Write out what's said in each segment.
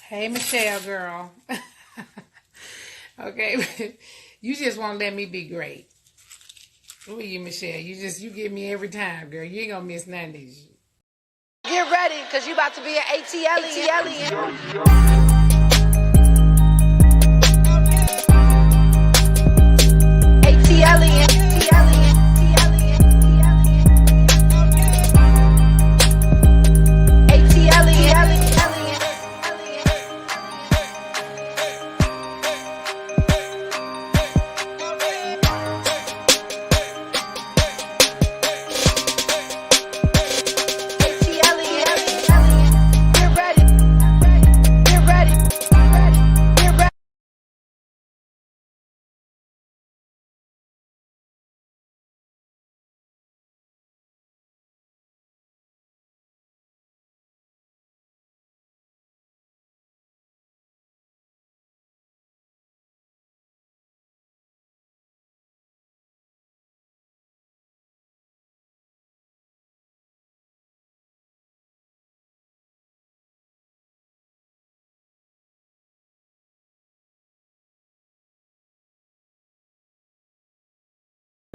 Hey, Michelle, girl. Okay, you just want to let me be great. Who are you, Michelle? You give me every time, girl. You ain't gonna miss none of these. Get ready, because you about to be an ATLien. ATLien.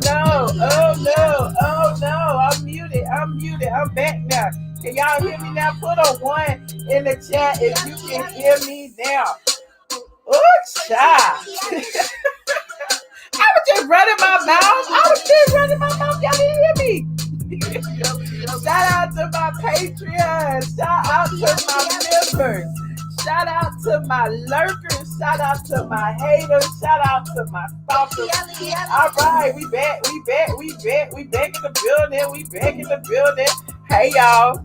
No, oh no, oh no, I'm back now. Can y'all hear me now? Put a 1 in the chat if you can hear me now. Oh, child. I was just running my mouth. Y'all didn't hear me. Shout out to my Patreon. Shout out to my members. Shout out to my lurkers. Shout out to my haters. Shout out to my stalkers. All right, we back in the building. Hey, y'all.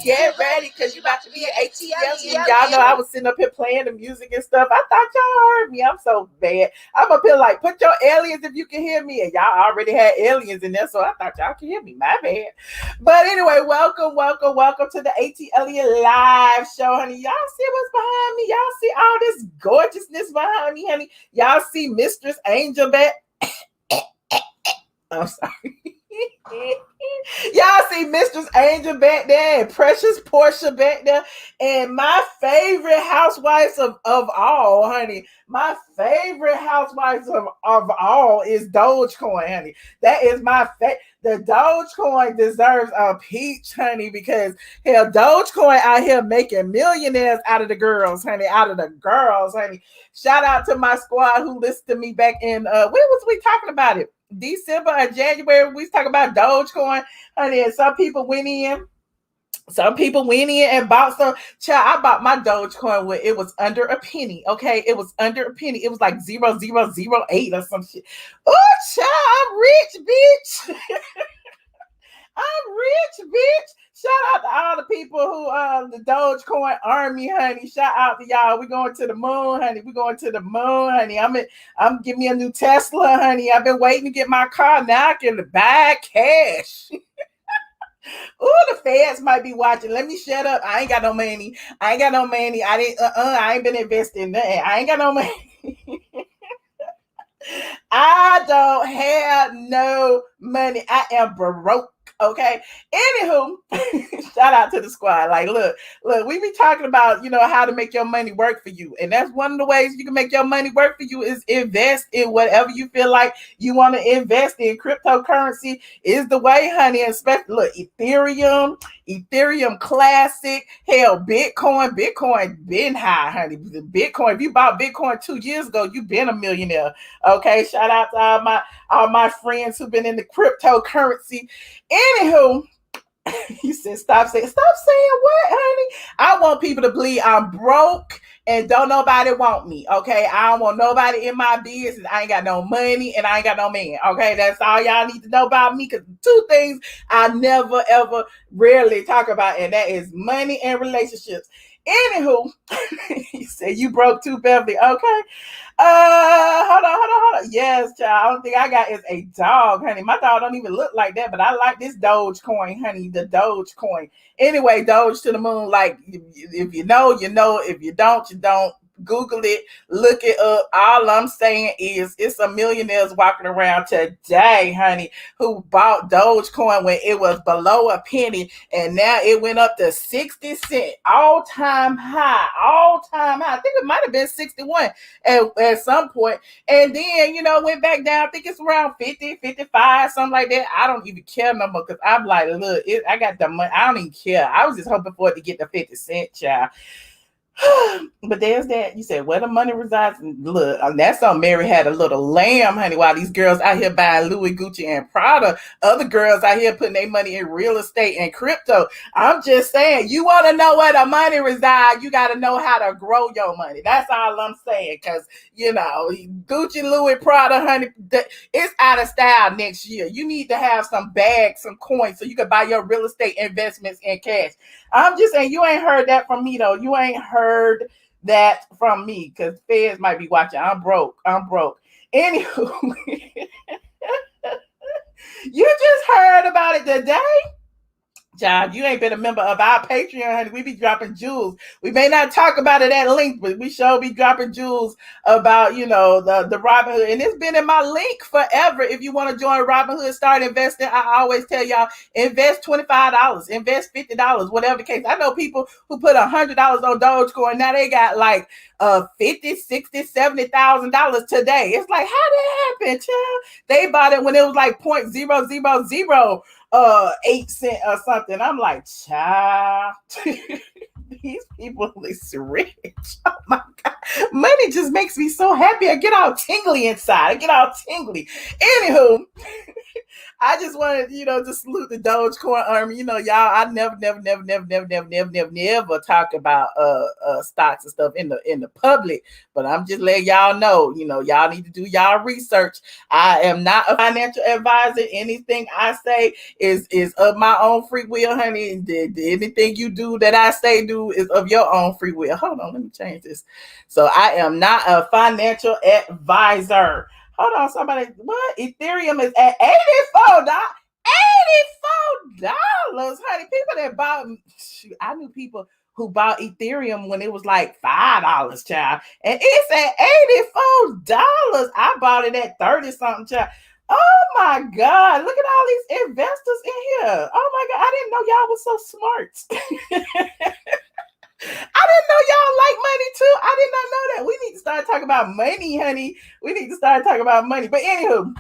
Get ready, because you about to be an ATLien. Y'all know I was sitting up here playing the music and stuff. I thought y'all heard me. I'm so bad. I'm up here like, put your aliens if you can hear me. And y'all already had aliens in there, so I thought y'all could hear me. My bad. But anyway, welcome to the ATLien live show, honey. Y'all see what's behind me? Y'all see all this gorgeousness behind me, honey? Y'all see Mistress Angel back? I'm sorry. Y'all see Mistress Angel back there and Precious Portia back there. And my favorite housewives of all, honey. My favorite housewives of all is Dodgecoin, honey. That is my favorite. The Dodgecoin deserves a peach, honey, because hell, Dodgecoin out here making millionaires out of the girls, honey. Shout out to my squad who listened to me back in when was we talking about it? December or January. We was talking about Dogecoin, honey, and some people went in and bought some. Child, I bought my Dogecoin when it was under a penny. Okay, it was under a penny. It was like 0.008 or some shit. Oh, child, I'm rich, bitch. I'm rich, bitch. Shout out to all the people who the Dogecoin army, honey. Shout out to y'all. We're going to the moon, honey. I'm giving me a new Tesla, honey. I've been waiting to get my car. Now I can buy cash. Oh, the feds might be watching. Let me shut up. I ain't got no money. I ain't been investing. I ain't got no money. I don't have no money. I am broke. Okay. Anywho, shout out to the squad. Like, look, we be talking about, how to make your money work for you. And that's one of the ways you can make your money work for you is invest in whatever you feel like you want to invest in. Cryptocurrency is the way, honey. And especially, look, Ethereum Classic, hell, Bitcoin been high, honey. Bitcoin, if you bought Bitcoin 2 years ago, you've been a millionaire. Okay. Shout out to all my friends who've been in the cryptocurrency. Anywho, you said stop saying what, honey? I want people to believe I'm broke and don't nobody want me. Okay, I don't want nobody in my business. I ain't got no money and I ain't got no man. Okay, that's all y'all need to know about me, because 2 things I never ever rarely talk about, and that is money and relationships. Anywho, you said you broke too, Beverly. Okay. Hold on. Yes, child. Only thing I got is a dog, honey. My dog don't even look like that, but I like this Dogecoin, honey. The Dogecoin. Anyway, Doge to the moon. Like, if you know, you know. If you don't, you don't. Google it, look it up. All I'm saying is it's some millionaires walking around today, honey, who bought Dogecoin when it was below a penny, and now it went up to 60 cents, all-time high. I think it might have been 61 at some point. And then, went back down. I think it's around 50, 55, something like that. I don't even care no more because I'm like, look, I got the money. I don't even care. I was just hoping for it to get the 50 cent, child. But there's that. You said where the money resides. Look, that's on Mary Had a Little Lamb, honey. While these girls out here buying Louis, Gucci, and Prada, other girls out here putting their money in real estate and crypto. I'm just saying, you want to know where the money resides, you got to know how to grow your money. That's all I'm saying. Because, Gucci, Louis, Prada, honey, it's out of style next year. You need to have some bags, some coins, so you can buy your real estate investments in cash. I'm just saying, you ain't heard that from me, though. You ain't heard that from me, because feds might be watching. I'm broke. Anywho, you just heard about it today? Child, you ain't been a member of our Patreon, honey. We be dropping jewels. We may not talk about it at length, but we sure be dropping jewels about, the Robinhood. And it's been in my link forever. If you want to join Robinhood, start investing. I always tell y'all, invest $25, invest $50, whatever the case. I know people who put $100 on Dogecoin. Now they got like $50, $60, $70,000 today. It's like, how that happen, child? They bought it when it was like 0.000 8 cents or something. I'm like, child, these people is rich. Oh my God. Money just makes me so happy. I get all tingly inside. Anywho, I just wanted, to salute the Dogecoin army. Y'all, I never talk about stocks and stuff in the public. But I'm just letting y'all know, y'all need to do y'all research. I am not a financial advisor. Anything I say is of my own free will, honey. Anything you do that I say do is of your own free will. Hold on, let me change this. So I am not a financial advisor. Hold on, somebody. What? Ethereum is at $84. $84, honey. People that bought, I knew people who bought Ethereum when it was like $5, child. And it's at $84. I bought it at 30 something, child. Oh my God. Look at all these investors in here. Oh my God. I didn't know y'all was so smart. I didn't know y'all like money too. I did not know that. We need to start talking about money, honey. We need to start talking about money. But anywho,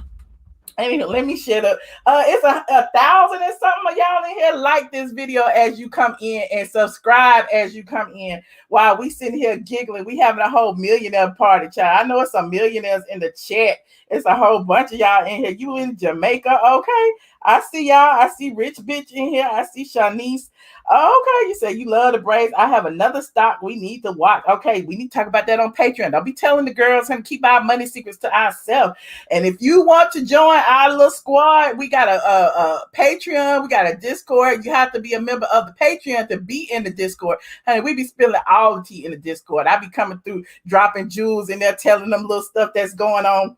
let me shut up. It's 1,000 and something of y'all in here. Like this video as you come in and subscribe as you come in while we sitting here giggling. We having a whole millionaire party, child. I know it's some millionaires in the chat. It's a whole bunch of y'all in here. You in Jamaica, okay? I see y'all. I see Rich Bitch in here. I see Shanice. Okay, you say you love the braids. I have another stock we need to watch. Okay, we need to talk about that on Patreon. Don't be telling the girls how to keep our money secrets to ourselves. And if you want to join our little squad, we got a Patreon. We got a Discord. You have to be a member of the Patreon to be in the Discord. Honey, we be spilling all the tea in the Discord. I be coming through, dropping jewels in there, telling them little stuff that's going on.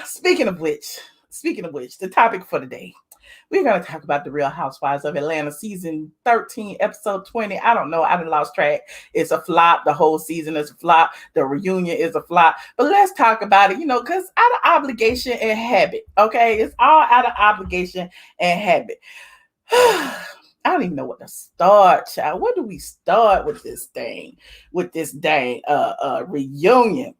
Speaking of which, the topic for today, we're going to talk about the Real Housewives of Atlanta season 13, episode 20. I don't know. I done lost track. It's a flop. The whole season is a flop. The reunion is a flop. But let's talk about it, because out of obligation and habit, okay? It's all out of obligation and habit. I don't even know what to start, child. Where do we start with this thing? With this dang reunion?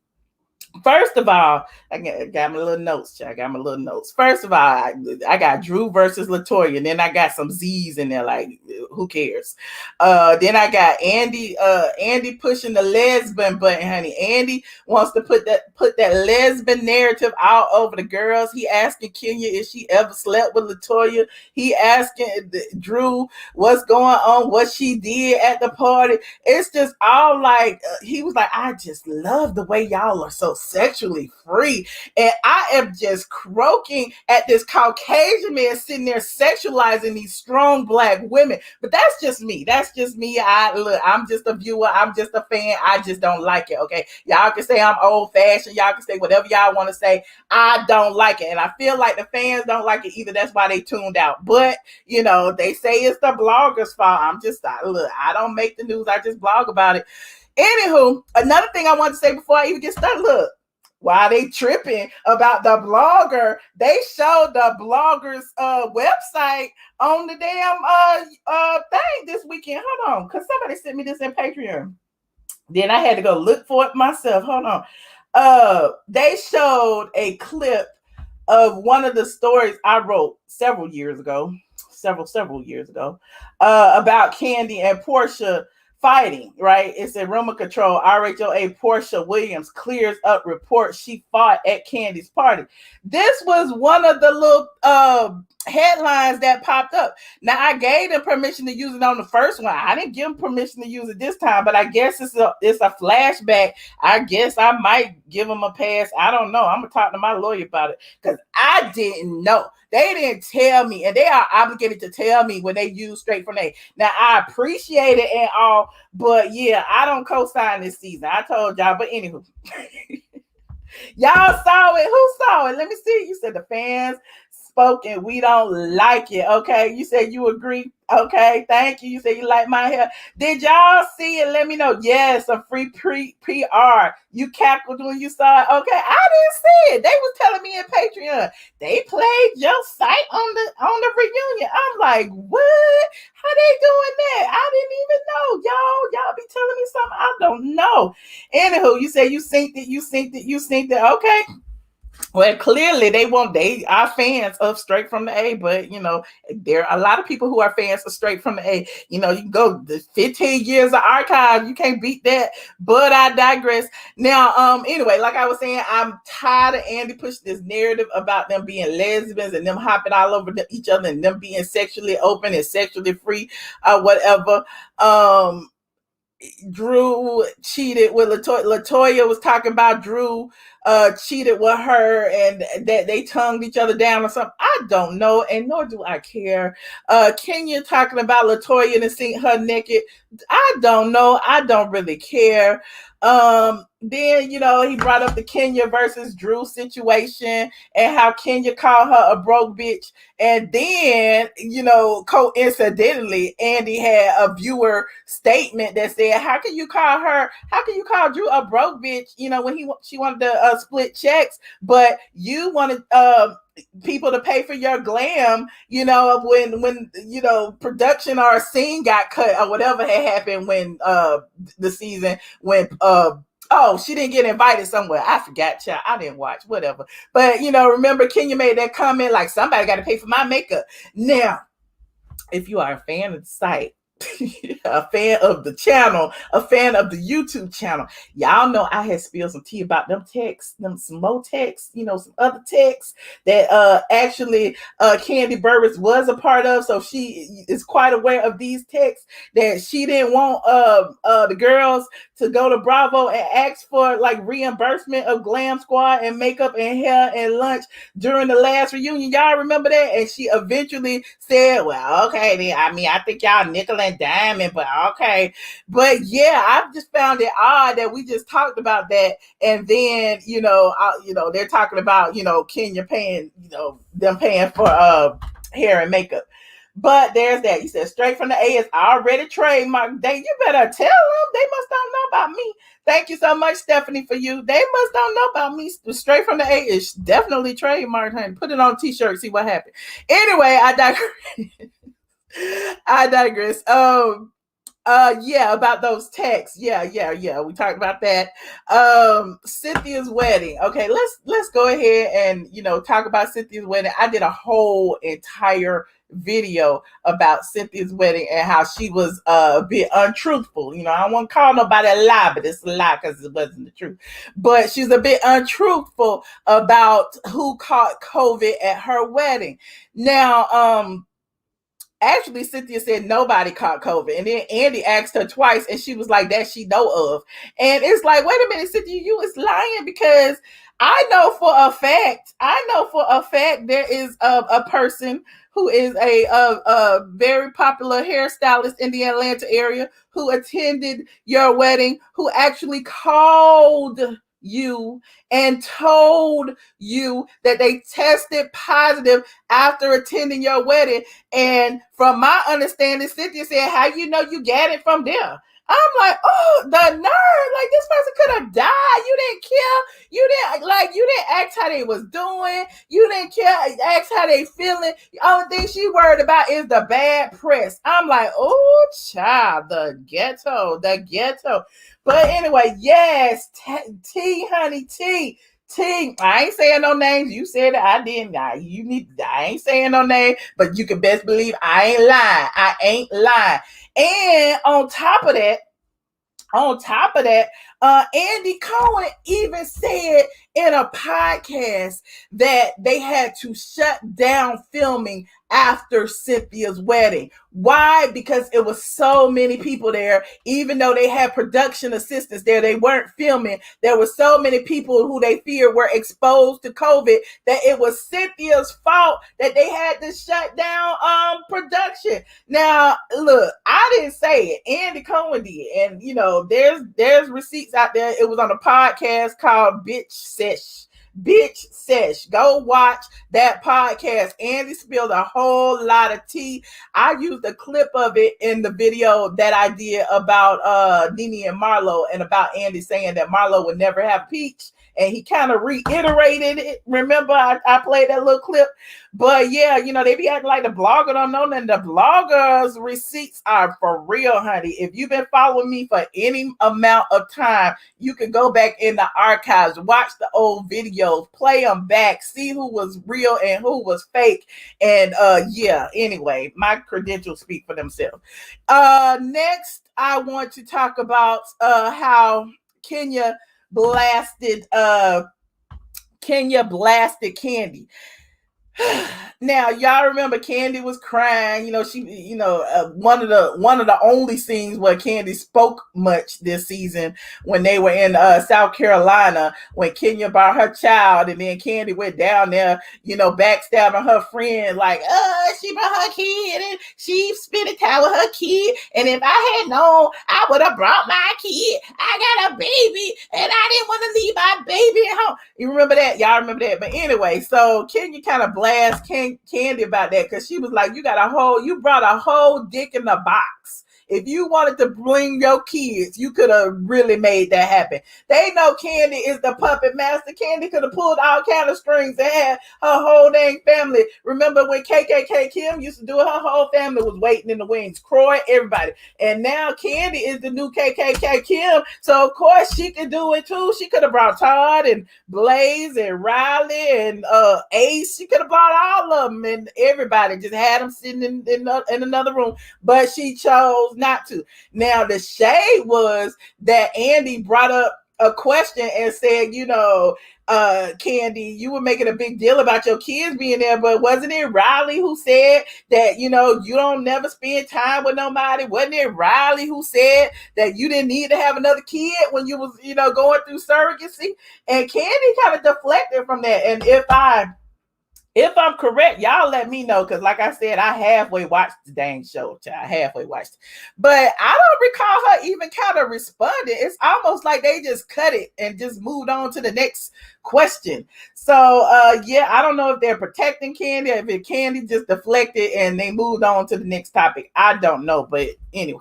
First of all, I got my little notes, child. I got my little notes. First of all, I got Drew versus LaToya, and then I got some Z's in there, like, who cares? Then I got Andy pushing the lesbian button, honey. Andy wants to put that lesbian narrative out over the girls. He asking Kenya if she ever slept with LaToya. He asking Drew what's going on, what she did at the party. It's just all like, he was like, I just love the way y'all are so sexually free. And I am just croaking at this Caucasian man sitting there sexualizing these strong Black women. But that's just me. I'm just a viewer. I'm just a fan. I just don't like it. Okay. Y'all can say I'm old fashioned. Y'all can say whatever y'all want to say. I don't like it. And I feel like the fans don't like it either. That's why they tuned out. But, they say it's the bloggers' fault. I don't make the news. I just blog about it. Anywho, another thing I want to say before I even get started, look, while they tripping about the blogger, they showed the blogger's website on the damn thing this weekend. Hold on, because somebody sent me this in Patreon. Then I had to go look for it myself. Hold on. They showed a clip of one of the stories I wrote several years ago, about Kandi and Portia fighting, right? It's a rumor control. RHOA Portia Williams clears up report she fought at Kandi's party. This was one of the little headlines that popped up. Now, I gave them permission to use it on the first one. I didn't give them permission to use it this time, but I guess it's a flashback. I guess I might give them a pass. I don't know. I'm going to talk to my lawyer about it because I didn't know. They didn't tell me, and they are obligated to tell me when they use StraightFromTheA. Now, I appreciate it and all, but yeah, I don't co-sign this season. I told y'all, but anywho. Y'all saw it. Who saw it? Let me see. You said the fans spoke and we don't like it. Okay. You said you agree. Okay. Thank you. You said you like my hair. Did y'all see it? Let me know. Yes, a free PR. You cackled when you saw it. Okay. I didn't see it. They was telling me in Patreon. They played your site on the reunion. I'm like, what? How they doing that? I didn't even know. Y'all be telling me something I don't know. Anywho, you say you synced it. Okay. Well, clearly they are fans of StraightFromTheA, but you know, there are a lot of people who are fans of StraightFromTheA. You know, you can go the 15 years of archive, you can't beat that, but I digress. Now, anyway, like I was saying, I'm tired of Andy pushing this narrative about them being lesbians and them hopping all over each other and them being sexually open and sexually free, whatever. Drew cheated with Latoya. Latoya was talking about Drew cheated with her and that they tongued each other down or something. I don't know, and nor do I care. Kenya talking about Latoya and seeing her naked. I don't know. I don't really care. Then, you know, he brought up the Kenya versus Drew situation and how Kenya called her a broke bitch. And then, you know, coincidentally, Andy had a viewer statement that said, how can you call Drew a broke bitch, you know, when she wanted to split checks, but you wanted people to pay for your glam, you know, when you know, production or a scene got cut or whatever had happened when the season when oh, she didn't get invited somewhere. I forgot, child. I didn't watch, whatever. But, you know, remember Kenya made that comment like, somebody got to pay for my makeup. Now, if you are a fan of the site, a fan of the channel, a fan of the YouTube channel, y'all know I had spilled some tea about them texts, some more texts, you know, some other texts that actually Kandi Burris was a part of. So she is quite aware of these texts that she didn't want the girls to go to Bravo and ask for like reimbursement of Glam Squad and makeup and hair and lunch during the last reunion. Y'all remember that? And she eventually said, well, okay, then, I mean, I think y'all nickel and diamond, but okay. But yeah, I just found it odd that we just talked about that. And then, you know, they're talking about, you know, Kenya paying, you know, them paying for hair and makeup. But there's that. You said StraightFromTheA is already trademarked. You better tell them. They must don't know about me. Thank you so much, Stephanie, for you. They must don't know about me. StraightFromTheA is definitely trademarked, honey. Put it on a t-shirt, see what happens. Anyway, I digress. Yeah, about those texts. Yeah. We talked about that. Cynthia's wedding. Okay, let's go ahead and, you know, talk about Cynthia's wedding. I did a whole entire video about Cynthia's wedding and how she was a bit untruthful. You know, I don't want to call nobody a lie, but it's a lie because it wasn't the truth. But she's a bit untruthful about who caught COVID at her wedding. Now, actually, Cynthia said nobody caught COVID. And then Andy asked her twice, and she was like, that she know of. And it's like, wait a minute, Cynthia, you was lying, because I know for a fact there is a person who is a very popular hairstylist in the Atlanta area who attended your wedding, who actually called you and told you that they tested positive after attending your wedding. And from my understanding, Cynthia said, how you know you got it from there? I'm like, oh, the nerve! Like, this person could have died. You didn't care. You didn't ask how they was doing. You didn't care. Ask how they feeling. The only thing she worried about is the bad press. I'm like, oh, child, the ghetto. But anyway, yes, T, honey, T. I ain't saying no names. You said it. I didn't. I ain't saying no name, but you can best believe I ain't lying. And on top of that, Andy Cohen even said in a podcast that they had to shut down filming after Cynthia's wedding. Why? Because it was so many people there. Even though they had production assistants there, they weren't filming. There were so many people who they feared were exposed to COVID that it was Cynthia's fault that they had to shut down production. Now, look, I didn't say it. Andy Cohen did. And, you know, there's receipts out there. It was on a podcast called Bitch Sesh. Go watch that podcast. Andy spilled a whole lot of tea. I used a clip of it in the video that I did about Nene and Marlo, and about Andy saying that Marlo would never have Peach. And he kind of reiterated it. Remember, I played that little clip. But yeah, you know, they be acting like the blogger don't know nothing. The bloggers' receipts are for real, honey. If you've been following me for any amount of time, you can go back in the archives, watch the old videos, play them back, see who was real and who was fake. And yeah, anyway, my credentials speak for themselves. Next, I want to talk about how Kenya blasted Candy. Now, y'all remember Candy was crying. You know, she, you know, one of the only scenes where Candy spoke much this season when they were in South Carolina, when Kenya brought her child, and then Candy went down there, you know, backstabbing her friend, like, she brought her kid and she spent time with her kid, and if I had known, I would have brought my kid. I got a baby and I didn't want to leave my baby at home. You remember that? Y'all remember that? But anyway, so Kenya kind of blast Candy about that, because she was like, you brought a whole dick in the box. If you wanted to bring your kids, you could have really made that happen. They know Candy is the puppet master. Candy could have pulled all kind of strings and had her whole dang family. Remember when KKK Kim used to do it? Her whole family was waiting in the wings. Croy, everybody. And now Candy is the new KKK Kim. So, of course, she could do it, too. She could have brought Todd and Blaze and Riley and Ace. She could have brought all of them and everybody. Just had them sitting in another room. But she chose not to. Now, the shade was that Andy brought up a question and said, you know, Candy, you were making a big deal about your kids being there, but wasn't it Riley who said that, you know, you don't never spend time with nobody? Wasn't it Riley who said that you didn't need to have another kid when you was, you know, going through surrogacy? And Candy kind of deflected from that. And if I'm correct, y'all let me know, because like I said, I halfway watched the dang show. I halfway watched it. But I don't recall her even kind of responding. It's almost like they just cut it and just moved on to the next question. So, yeah, I don't know if they're protecting Candy, or if Candy just deflected and they moved on to the next topic. I don't know. But anyway.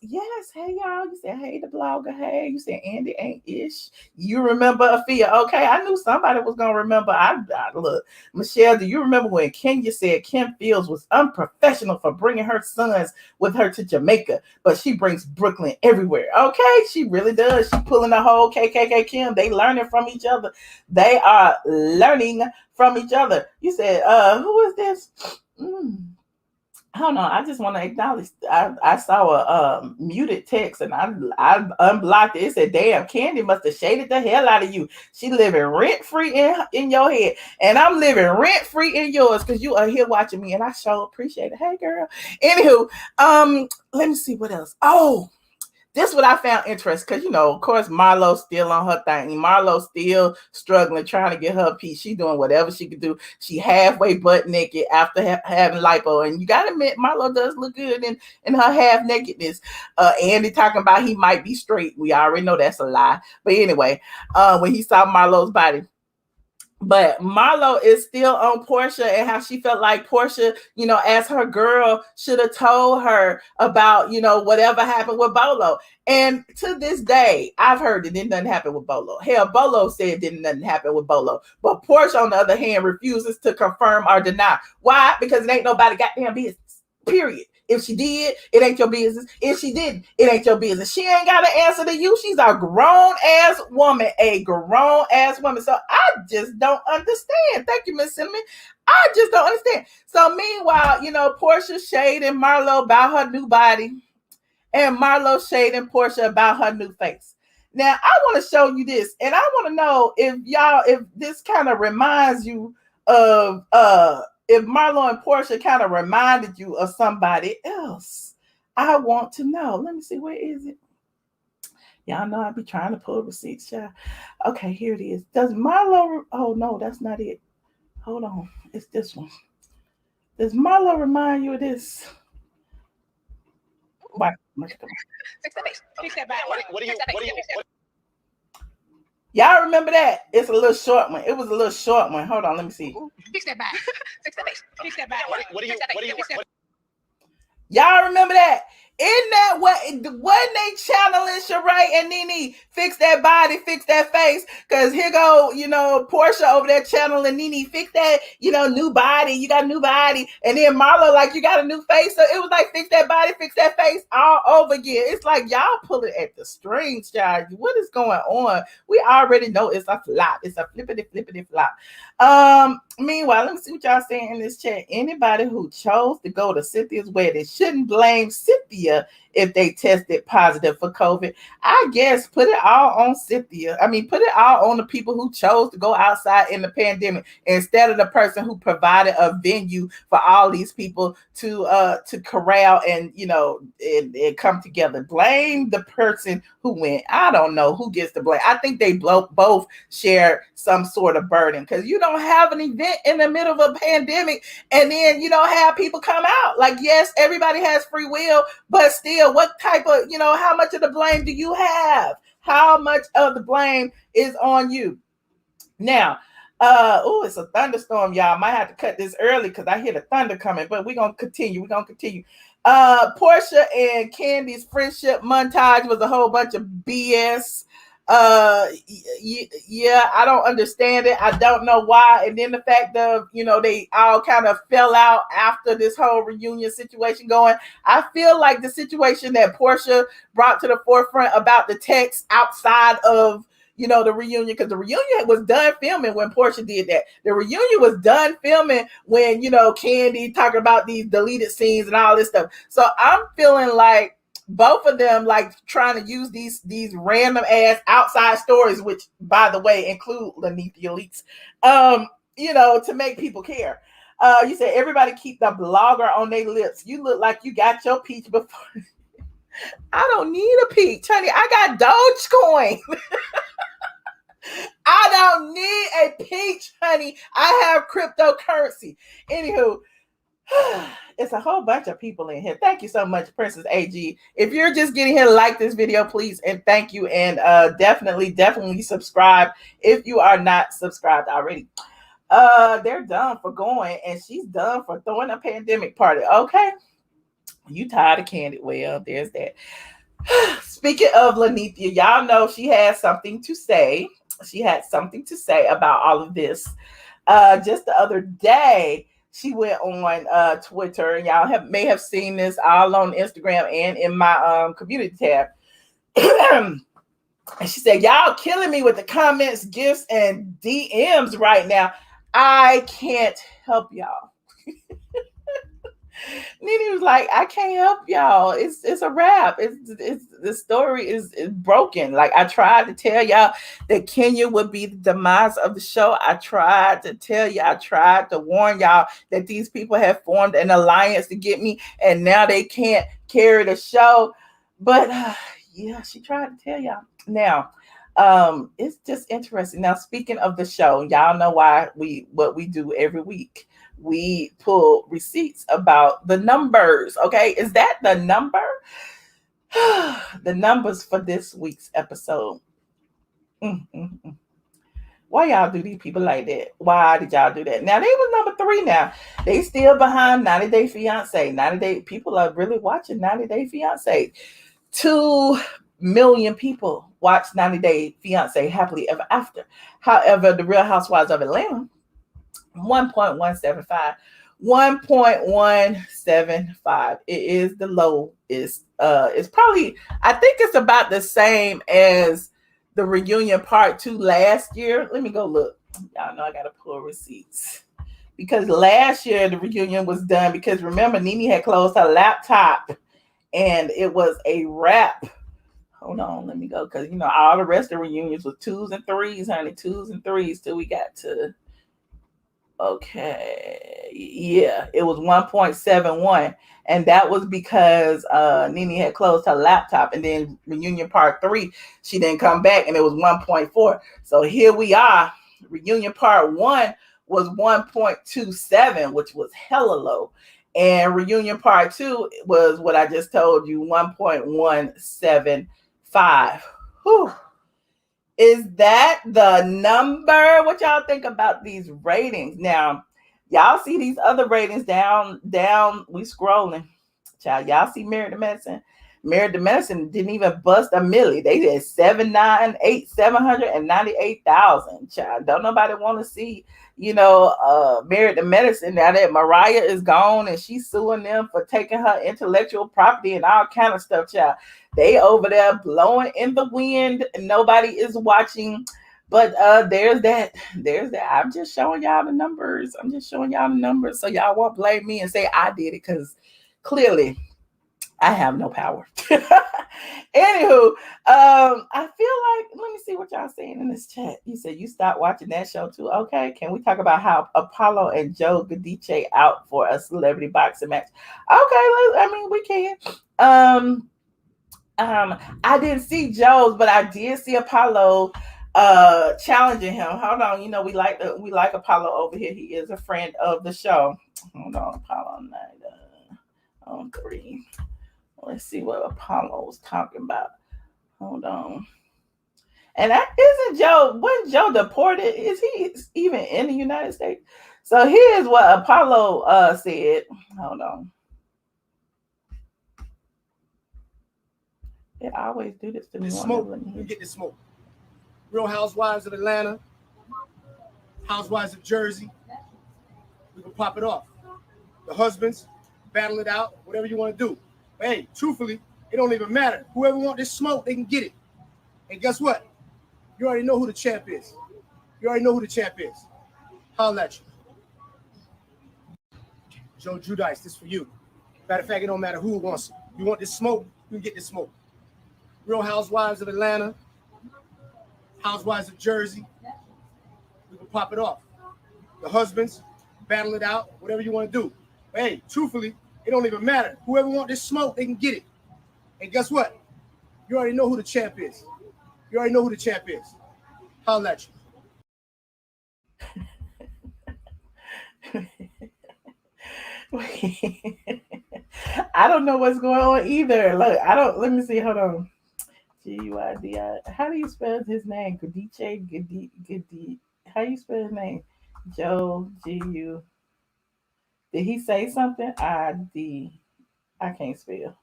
Yes, hey y'all. You said hey the blogger. Hey, you said Andy ain't ish. You remember Afia? Okay, I knew somebody was gonna remember. I look, Michelle. Do you remember when Kenya said Kim Fields was unprofessional for bringing her sons with her to Jamaica, but she brings Brooklyn everywhere? Okay, she really does. She pulling the whole KKK Kim. They learning from each other. They are learning from each other. You said, who is this? I don't know. I just want to acknowledge. I saw a muted text and I unblocked it. It said, "Damn, Candy must have shaded the hell out of you. She living rent free in your head, and I'm living rent free in yours because you are here watching me, and I sure appreciate it. Hey, girl. Anywho, let me see what else. Oh." This is what I found interesting, because, you know, of course, Marlo's still on her thing. Marlo's still struggling, trying to get her piece. She doing whatever she could do. She halfway butt naked after having lipo. And you got to admit, Marlo does look good in her half nakedness. Andy talking about he might be straight. We already know that's a lie. But anyway, when he saw Marlo's body, But Marlo is still on Portia and how she felt like Portia, as her girl, should have told her about, whatever happened with Bolo. And to this day, I've heard that nothing happened with Bolo. Hell, Bolo said nothing happen with Bolo. But Portia, on the other hand, refuses to confirm or deny. Why? Because it ain't nobody goddamn business. Period. If she did, it ain't your business. If she didn't, it ain't your business. She ain't got to answer to you. She's a grown ass woman, So I just don't understand. Thank you, Miss Cinnamon. I just don't understand. So meanwhile, Portia shading Marlo about her new body, and Marlo shading Portia about her new face. Now I want to show you this, and I want to know if this kind of reminds you of if Marlo and Portia kind of reminded you of somebody else. I want to know. Let me see, where is it? Y'all know I be trying to pull receipts, child. Okay, here it is. Does Marlo? Oh no, that's not it. Hold on, it's this one. Does Marlo remind you of this? Why? Fix that face. Fix that back. What do you? Y'all remember that? It's a little short one. It was a little short one. Hold on, let me see. Fix that back. Fix that face. Fix that back. What do you? Y'all remember that? Isn't that wasn't they channeling Sheree and Nene? Fix that body, fix that face. Cause here go, Portia over there channeling Nene, fix that, new body. You got a new body. And then Marlo, like, you got a new face. So it was like, fix that body, fix that face all over again. It's like y'all pulling at the strings, child. What is going on? We already know it's a flop. It's a flippity flop. Meanwhile, let me see what y'all saying in this chat. Anybody who chose to go to Cynthia's wedding shouldn't blame Cynthia if they tested positive for COVID. I guess put it all on Cynthia. I mean, put it all on the people who chose to go outside in the pandemic instead of the person who provided a venue for all these people to corral and and come together. Blame the person who went. I don't know who gets the blame. I think they both share some sort of burden, because you don't have an event in the middle of a pandemic and then you don't have people come out. Like, yes, everybody has free will, but still, what type of, how much of the blame do you have? How much of the blame is on you? Now, it's a thunderstorm, y'all. Might have to cut this early because I hear the thunder coming, but we're going to continue. Portia and Candy's friendship montage was a whole bunch of BS. Yeah, I don't understand it. I don't know why. And then the fact of, they all kind of fell out after this whole reunion situation going. I feel like the situation that Portia brought to the forefront about the text outside of, the reunion, because the reunion was done filming when Portia did that. The reunion was done filming when, Candy talking about these deleted scenes and all this stuff. So I'm feeling like both of them like trying to use these random ass outside stories, which by the way include Lanithia leaks, to make people care. You said everybody keep the blogger on their lips. You look like you got your peach before. I don't need a peach, honey. I got Dodgecoin. I don't need a peach, honey. I have cryptocurrency. Anywho, it's a whole bunch of people in here. Thank you so much, Princess AG. If you're just getting here, like this video, please, and thank you. And definitely subscribe if you are not subscribed already. They're done for going, and she's done for throwing a pandemic party. Okay, you tired of Candy? Well, there's that. Speaking of Lanithia, y'all know she has something to say. She had something to say about all of this. Just the other day, she went on Twitter, and y'all may have seen this all on Instagram and in my community tab. And she said, y'all killing me with the comments, gifts, and DMs right now. I can't help y'all. Nene was like, I can't help y'all. It's a wrap. It's the story is broken. Like, I tried to tell y'all that Kenya would be the demise of the show. I tried to tell you, I tried to warn y'all that these people have formed an alliance to get me, and now they can't carry the show. But yeah, she tried to tell y'all. Now, it's just interesting. Now, speaking of the show, y'all know what we do every week. We pull receipts about the numbers. Okay, is that the number? The numbers for this week's episode. Why y'all do these people like that? Why did y'all do that? Now they was number 3 now. They still behind 90 Day Fiance. 90 Day people are really watching 90 Day Fiance. 2 million people watch 90 Day Fiance Happily Ever After. However, the Real Housewives of Atlanta, 1.175. 1.175. It is the low. It's probably, I think it's about the same as the reunion part 2 last year. Let me go look. Y'all know I gotta pull receipts. Because last year the reunion was done because remember Nene had closed her laptop and it was a wrap. Hold on, let me go because all the rest of the reunions was 2s and 3s, honey. 2s and 3s till we got to yeah, it was 1.71, and that was because Nene had closed her laptop, and then reunion part 3 she didn't come back and it was 1.4. So here we are. Reunion part 1 was 1.27, which was hella low, and reunion part 2 was what I just told you, 1.175. Whew. Is that the number? What y'all think about these ratings? Now, y'all see these other ratings down. We scrolling. Child, y'all see Married to Medicine. Married to Medicine didn't even bust a milli. They did 798,000. Child, don't nobody want to see, Married to Medicine now that Mariah is gone and she's suing them for taking her intellectual property and all kind of stuff, child. They over there blowing in the wind. Nobody is watching. But there's that. I'm just showing y'all the numbers. So y'all won't blame me and say I did it because clearly I have no power. Anywho, I feel like, let me see what y'all saying in this chat. You said you stopped watching that show too. Okay, can we talk about how Apollo and Joe Giudice out for a celebrity boxing match? Okay, we can. I didn't see Joe's, but I did see Apollo challenging him. Hold on, we like Apollo over here. He is a friend of the show. Hold on, Apollo night on 3. Let's see what Apollo was talking about. Hold on. And that isn't Joe. Wasn't Joe deported? Is he even in the United States? So here's what Apollo said. Hold on. They always do this to me. You get the smoke. Real Housewives of Atlanta, Housewives of Jersey. We can pop it off. The husbands, battle it out, whatever you want to do. But hey, truthfully, it don't even matter. Whoever want this smoke, they can get it. And guess what? You already know who the champ is. Holla at you. Joe Giudice, this for you. Matter of fact, it don't matter who wants it. You want this smoke, you can get this smoke. Real Housewives of Atlanta, Housewives of Jersey. We can pop it off. The husbands, battle it out, whatever you want to do. But hey, truthfully, it don't even matter. Whoever want this smoke, they can get it. And guess what? You already know who the champ is. Holla at you. I don't know what's going on either. Look, let me see. Hold on. G-U-I-D-I. How do you spell his name? Giudice. How you spell his name? Joe, G-U. Did he say something? I-D. I can't spell.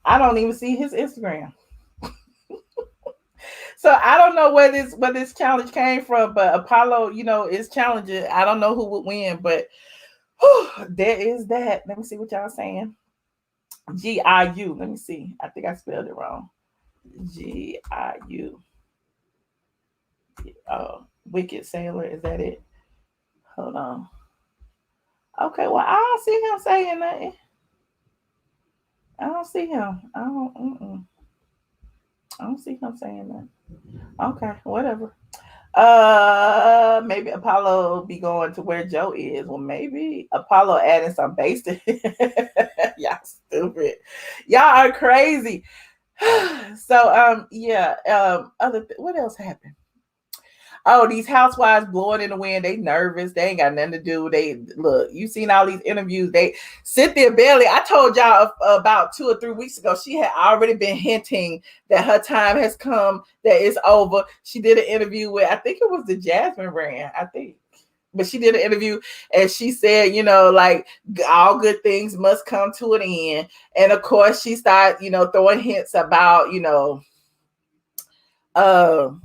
I don't even see his Instagram. So I don't know where this challenge came from, but Apollo, is challenging. I don't know who would win, but there is that. Let me see what y'all saying. G-I-U. Let me see. I think I spelled it wrong. G-I-U. Wicked Sailor. Is that it? Hold on. Okay, well, I don't see him saying nothing. I don't see him. I don't see him saying that. Okay, whatever. Maybe Apollo be going to where Joe is. Well, maybe Apollo adding some bass to it. Y'all stupid. Y'all are crazy. So, what else happened? oh, these housewives blowing in the wind, they nervous, they ain't got nothing to do. They look, you seen all these interviews. They Cynthia Bailey, I told y'all about 2 or 3 weeks ago, she had already been hinting that her time has come, that it's over. She did an interview with, I think it was the Jasmine brand, I think. But she did an interview and she said, you know, like all good things must come to an end. And of course, she started, you know, throwing hints about, you know, I'm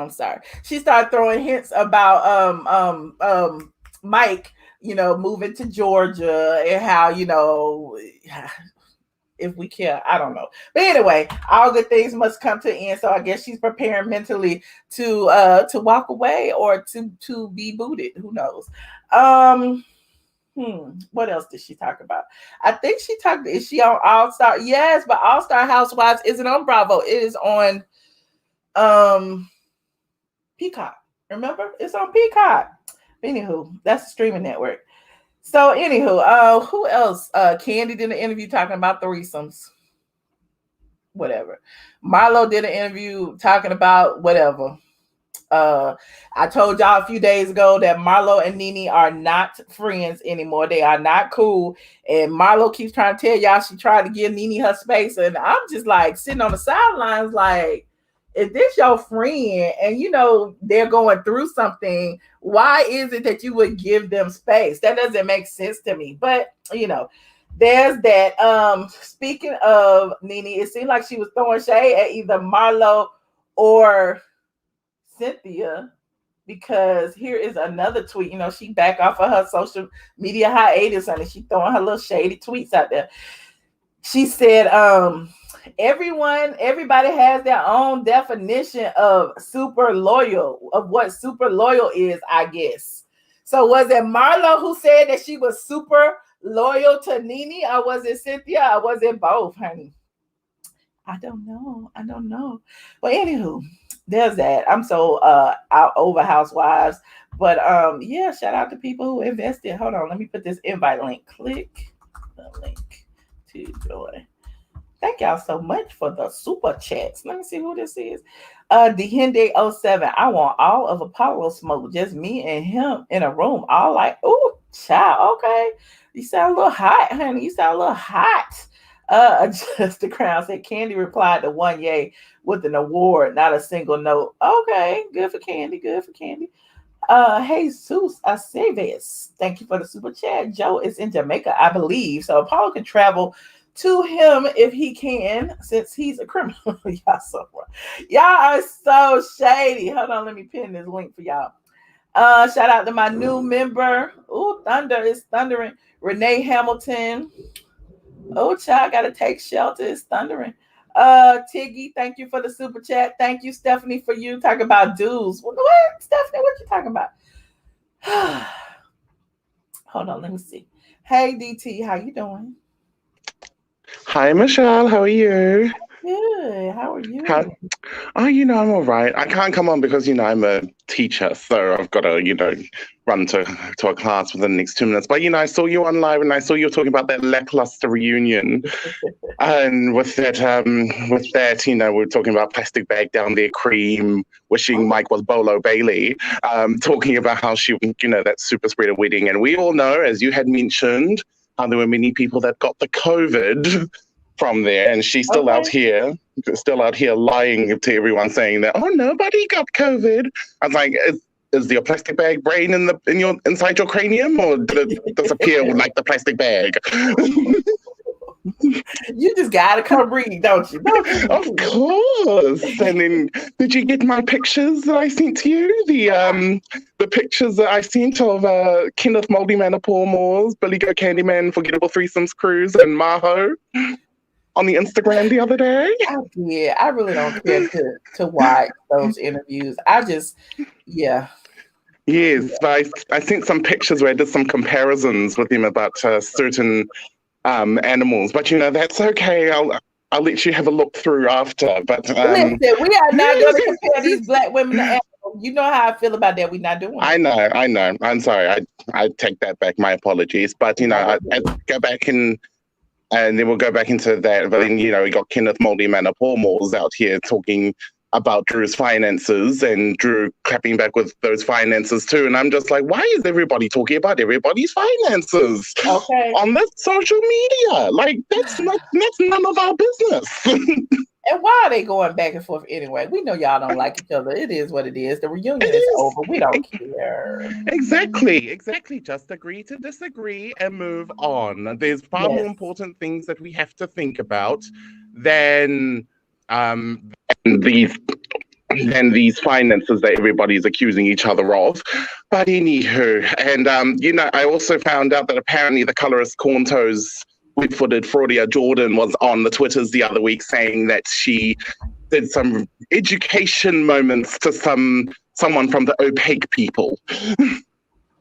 sorry. She started throwing hints about Mike, you know, moving to Georgia and how, you know, if we care, I don't know. But anyway, all good things must come to an end. So I guess she's preparing mentally to walk away or to be booted. Who knows? What else did she talk about? I think she talked. Is she on All Star? Yes, but All Star Housewives isn't on Bravo. It is on Peacock. Remember, it's on Peacock. Anywho, that's a streaming network. So anywho, who else? Candy did an interview talking about threesomes. Whatever. Marlo did an interview talking about whatever. I told y'all a few days ago that Marlo and Nene are not friends anymore. They are not cool. And Marlo keeps trying to tell y'all she tried to give Nene her space. And I'm just like sitting on the sidelines like, if this your friend and you know they're going through something, why is it that you would give them space? That doesn't make sense to me. But you know, there's that. Speaking of Nene, it seemed like she was throwing shade at either Marlo or Cynthia, because here is another tweet. You know, she back off of her social media hiatus and she throwing her little shady tweets out there. She said, everybody has their own definition of super loyal, of what super loyal is, I guess. So was it Marlo who said that she was super loyal to Nene, or was it Cynthia, or was it both, honey? I don't know. But anywho, there's that. I'm so out over housewives. But yeah, shout out to people who invested. Hold on, let me put this invite link. Click the link to join. Thank y'all so much for the super chats. Let me see who this is. Dehende07. I want all of Apollo smoke. Just me and him in a room. All like, oh, child. Okay. You sound a little hot, honey. You sound a little hot. Just the Crown said Candy replied to one yay with an award, not a single note. Okay, good for Candy. Good for Candy. Jesus Aceves. Thank you for the super chat. Joe is in Jamaica, I believe. So Apollo can travel to him if he can, since he's a criminal. Y'all are so shady. Hold on, let me pin this link for y'all. Shout out to my new member. Oh, thunder is thundering. Renee Hamilton. Oh, child, gotta take shelter. It's thundering. Tiggy, thank you for the super chat. Thank you, Stephanie, for you talking about dues. What, Stephanie? What you talking about? Hold on, let me see. Hey, DT, how you doing? Hi, Michelle. How are you? Good. How are you? You know, I'm all right. I can't come on because, you know, I'm a teacher, so I've got to, you know, run to a class within the next 2 minutes. But, you know, I saw you on live and I saw you talking about that lackluster reunion. And with that, you know, we were talking about plastic bag down there, cream, wishing Mike was Bolo Bailey, talking about how she, you know, that super spreader wedding. And we all know, as you had mentioned, how there were many people that got the COVID from there, and she's still out here lying to everyone, saying that, oh, nobody got COVID. I was like, is your plastic bag brain inside your cranium, or did it disappear like the plastic bag? You just gotta come read, don't you? Of course. And then, did you get my pictures that I sent to you? The pictures that I sent of Kenneth Moldy Man of Paul Moores, Billy Go Candyman, Forgettable Threesomes Cruise, and Maho on the Instagram the other day. I really don't care to watch those interviews. Yeah. Yes, but I sent some pictures where I did some comparisons with him about certain animals, but you know, that's okay. I'll let you have a look through after. But listen, we are not going to compare these black women to animals. You know how I feel about that. We're not doing it. I know. I'm sorry. I take that back. My apologies. But you know, I go back and then we'll go back into that. But then, you know, we got Kenneth Moldy Man of Paul Moores out here talking about Drew's finances and Drew clapping back with those finances too. And I'm just like, why is everybody talking about everybody's finances on this social media? Like, that's none of our business. And why are they going back and forth anyway? We know y'all don't like each other. It is what it is. The reunion is over. We don't care. Exactly. Just agree to disagree and move on. There's far more important things that we have to think about than these finances that everybody's accusing each other of. But anywho, and I also found out that apparently the colorist Cornto's web-footed Fraudia Jordan was on the Twitters the other week saying that she did some education moments to someone from the opaque people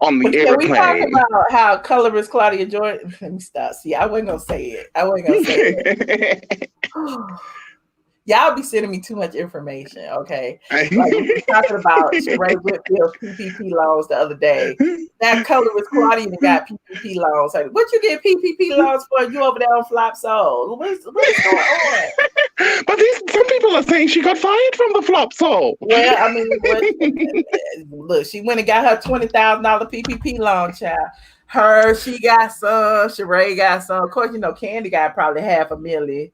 on the airplane. We talk about how colorist Claudia Jordan. Let me stop. See, I wasn't gonna say it. Y'all be sending me too much information, okay? Like we were talking about Sheree Whitfield's PPP loans the other day. That colorist Claudia got PPP loans. Like, what you get PPP loans for? You over there on Flop Soul? What's going on? But some people are saying she got fired from the Flop Soul. Well, I mean, look, she went and got her $20,000 PPP loan, child. She got some. Sheree got some. Of course, Candy got probably $500,000.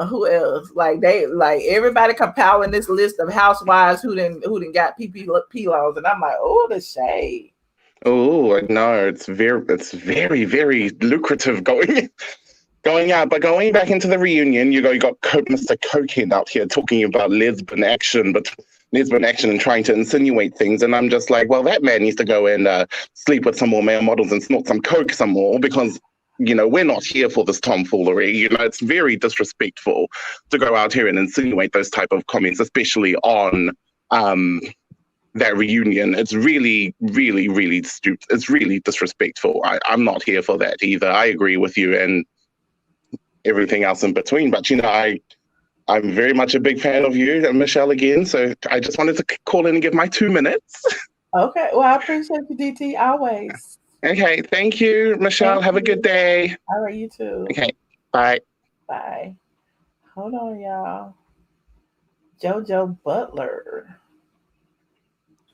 Who else? Like everybody compiling this list of housewives who didn't got PPP loans, and I'm like, oh, the shade. Oh no, it's very, very lucrative going out. But going back into the reunion, you got Mr. Cokehead out here talking about lesbian action and trying to insinuate things, and I'm just like, well, that man needs to go and sleep with some more male models and snort some coke some more, because we're not here for this tomfoolery. It's very disrespectful to go out here and insinuate those type of comments, especially on that reunion. It's really, really, really stupid. It's really disrespectful. I'm not here for that either. I agree with you and everything else in between. But, I'm very much a big fan of you and Michelle again. So I just wanted to call in and give my 2 minutes. Okay. Well, I appreciate you, DT, always. Okay, thank you, Michelle. Have a good day. All right, you too. Okay, bye. Bye. Hold on, y'all. JoJo Butler.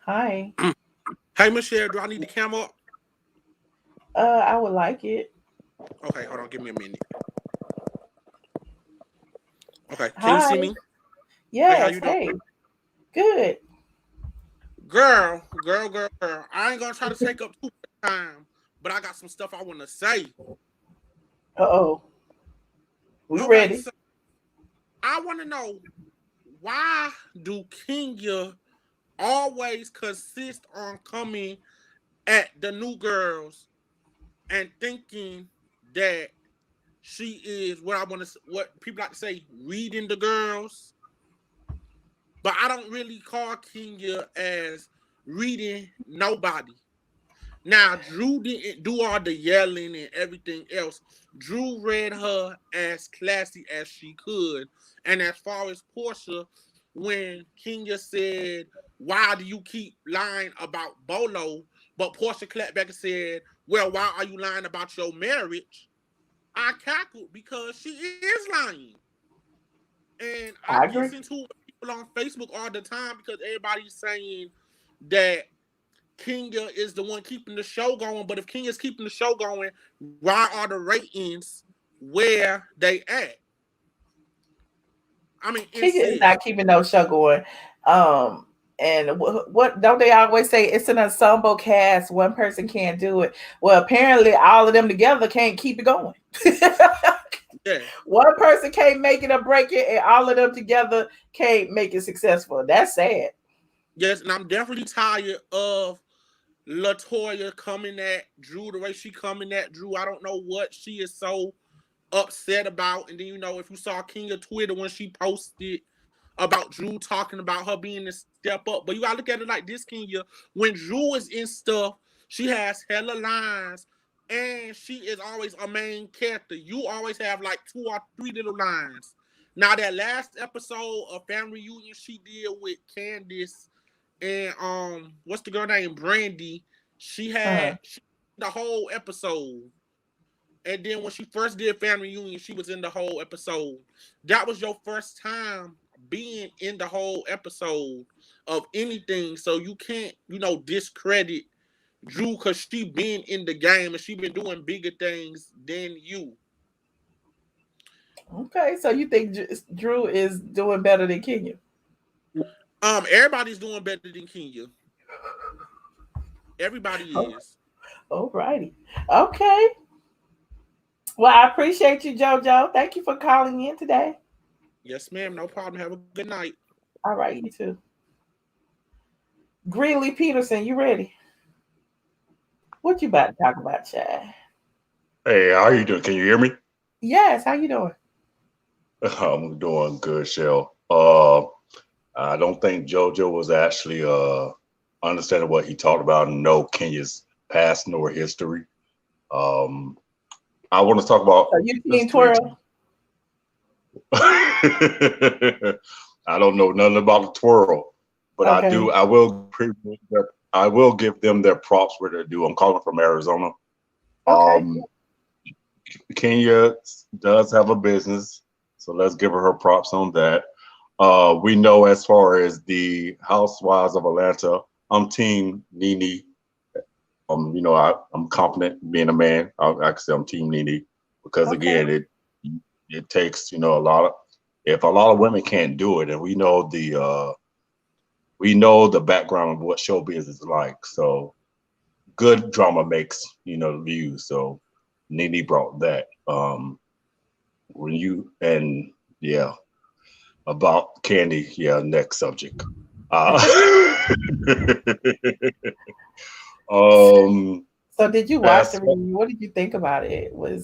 Hi. Hey, Michelle, do I need the camera up? I would like it. Okay, hold on. Give me a minute. Okay, can you see me? Yes. Hey, how you doing? Good. Girl. I ain't gonna try to take up too much time, but I got some stuff I want to say. Uh-oh. We ready? So I want to know, why do Kenya always consist on coming at the new girls and thinking that she is what people like to say, reading the girls? But I don't really call Kenya as reading nobody. Now, Drew didn't do all the yelling and everything else. Drew read her as classy as she could. And as far as Portia, when Kenya said, why do you keep lying about Bolo? But Portia clapped back and said, well, why are you lying about your marriage? I cackled because she is lying. And I listen to people on Facebook all the time because everybody's saying that Kenya is the one keeping the show going. But if Kenya's keeping the show going, why are the ratings where they at? I mean, Kenya is not keeping no show going. And what don't they always say? It's an ensemble cast. One person can't do it. Well, apparently all of them together can't keep it going. Yeah. One person can't make it or break it, and all of them together can't make it successful. That's sad. Yes, and I'm definitely tired of LaToya coming at Drew the way she coming at Drew. I don't know what she is so upset about. And then, if you saw Kenya Twitter when she posted about Drew talking about her being a step up. But you gotta look at it like this, Kenya. When Drew is in stuff, she has hella lines. And she is always a main character. You always have like 2 or 3 little lines. Now, that last episode of Family Reunion she did with Candace and what's the girl name? Brandy. She had the whole episode. And then when she first did Family Reunion, she was in the whole episode. That was your first time being in the whole episode of anything, so you can't, discredit Drew because she been in the game and she been doing bigger things than you. Okay, so you think Drew is doing better than Kenya? Everybody's doing better than Kenya. Everybody is. All righty. Okay. Well, I appreciate you, JoJo. Thank you for calling in today. Yes, ma'am. No problem. Have a good night. All right, you too. Greenlee Peterson, you ready? What you about to talk about, Chad? Hey, how you doing? Can you hear me? Yes, how you doing? I'm doing good, Shell. I don't think JoJo was actually understanding what he talked about and know Kenya's past nor history. I want to talk about. So you team twirl? I don't know nothing about the twirl, but Okay. I will give them their props where they're due. I'm calling from Arizona. Okay. Kenya does have a business, so let's give her props on that. We know as far as the Housewives of Atlanta, I'm Team Nene. I'm confident being a man. I can say I'm Team Nene because again, it takes a lot of. If a lot of women can't do it, and we know the background of what showbiz is like, so good drama makes views. So Nene brought that. About Candy, next subject. So did you watch the reunion? What did you think about it? Were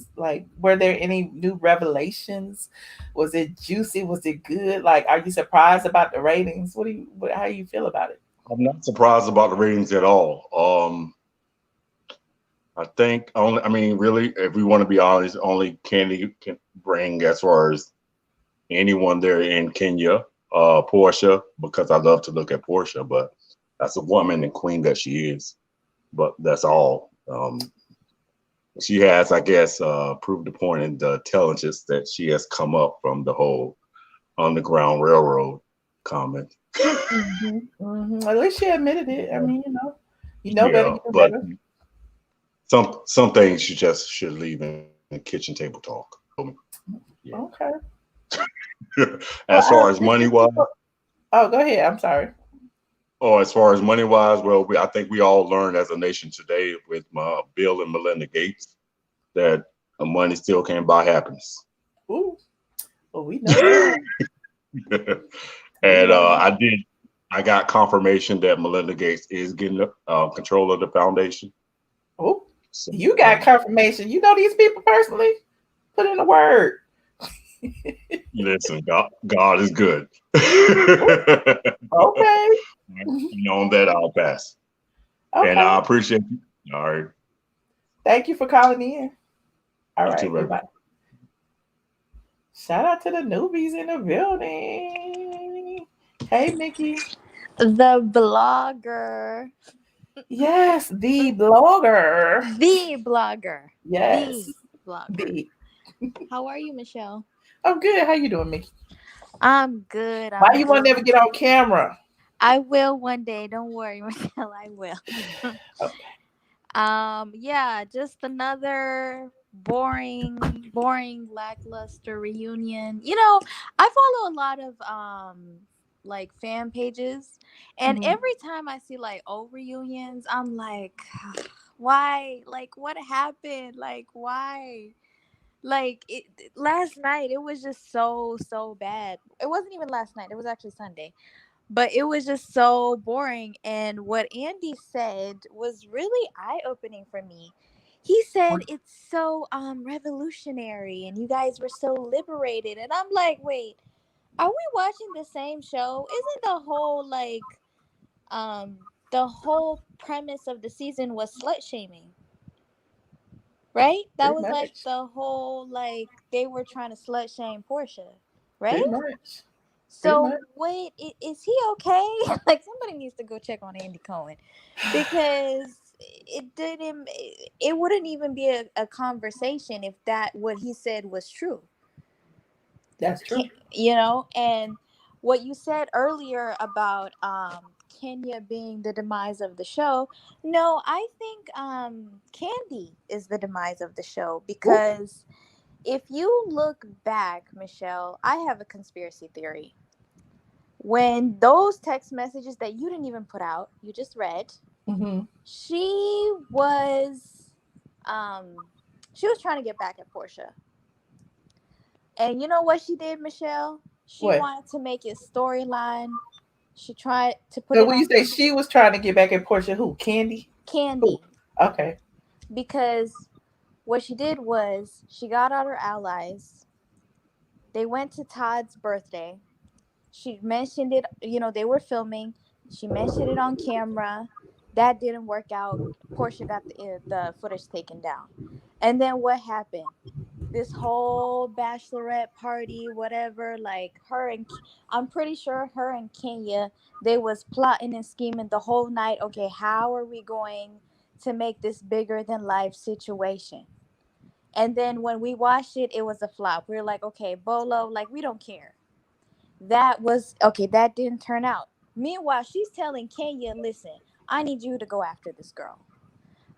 there any new revelations? Was it juicy? Was it good? Like, are you surprised about the ratings? How do you feel about it? I'm not surprised about the ratings at all. I think really, if we want to be honest, only Candy can bring as far as anyone there in Kenya, Portia, because I love to look at Portia, but that's a woman and queen that she is. But that's all. She has, I guess, proved the point in the intelligence that she has come up from the whole Underground Railroad comment. At least she admitted it. I mean, you know better. You know but better. Some things you just should leave in the kitchen table talk. Yeah. Okay. As far as money wise. Oh, go ahead. I'm sorry. Oh, as far as money wise, well, I think we all learned as a nation today with Bill and Melinda Gates that money still can't buy happiness. Ooh. Well, we know that. And I got confirmation that Melinda Gates is getting control of the foundation. Oh, so, you got confirmation. You know these people personally? Put in a word. Listen, God is good. Okay. On that, I'll pass. Okay. And I appreciate you. All right. Thank you for calling in. All right. Too, goodbye. Shout out to the newbies in the building. Hey, Mickey. The blogger. Yes, the blogger. The blogger. Yes. The blogger. How are you, Michelle? I'm good. How you doing, Mickey? I'm good. Why you want to never get on camera? I will one day. Don't worry, Michelle. I will. Okay. Yeah, just another boring, lackluster reunion. I follow a lot of like fan pages, and every time I see like old reunions, I'm like, why? Like, what happened? Like, why? Like last night, it was just so bad. It wasn't even last night. It was actually Sunday. But it was just so boring. And what Andy said was really eye-opening for me. He said it's so revolutionary and you guys were so liberated. And I'm like, wait, are we watching the same show? Isn't the whole premise of the season was slut shaming? Right? That was like the whole, like, they were trying to slut shame Portia, right? Pretty much. So wait, is he okay? Like, somebody needs to go check on Andy Cohen, because it wouldn't even be a conversation if what he said was true. That's true. And what you said earlier about Kenya being the demise of the show. No, I think Candy is the demise of the show because if you look back, Michelle, I have a conspiracy theory. When those text messages that you didn't even put out, you just read, Mm-hmm. she was um she was trying to get back at Portia. And you know what she did, Michelle? She What? wanted to make it storyline. She tried to put So it when you on say she was trying to get back at Portia, who? Candy? Who? Candy Okay. because what she did was she got out her allies. They went to Todd's birthday. She mentioned it, they were filming. She mentioned it on camera. That didn't work out. Portia got the footage taken down. And then what happened? This whole bachelorette party, whatever, like I'm pretty sure her and Kenya, they was plotting and scheming the whole night. Okay, how are we going to make this bigger than life situation? And then when we watched it, it was a flop. We were like, okay, Bolo, like, we don't care. That was okay, that didn't turn out. Meanwhile, she's telling Kenya, listen, I need you to go after this girl.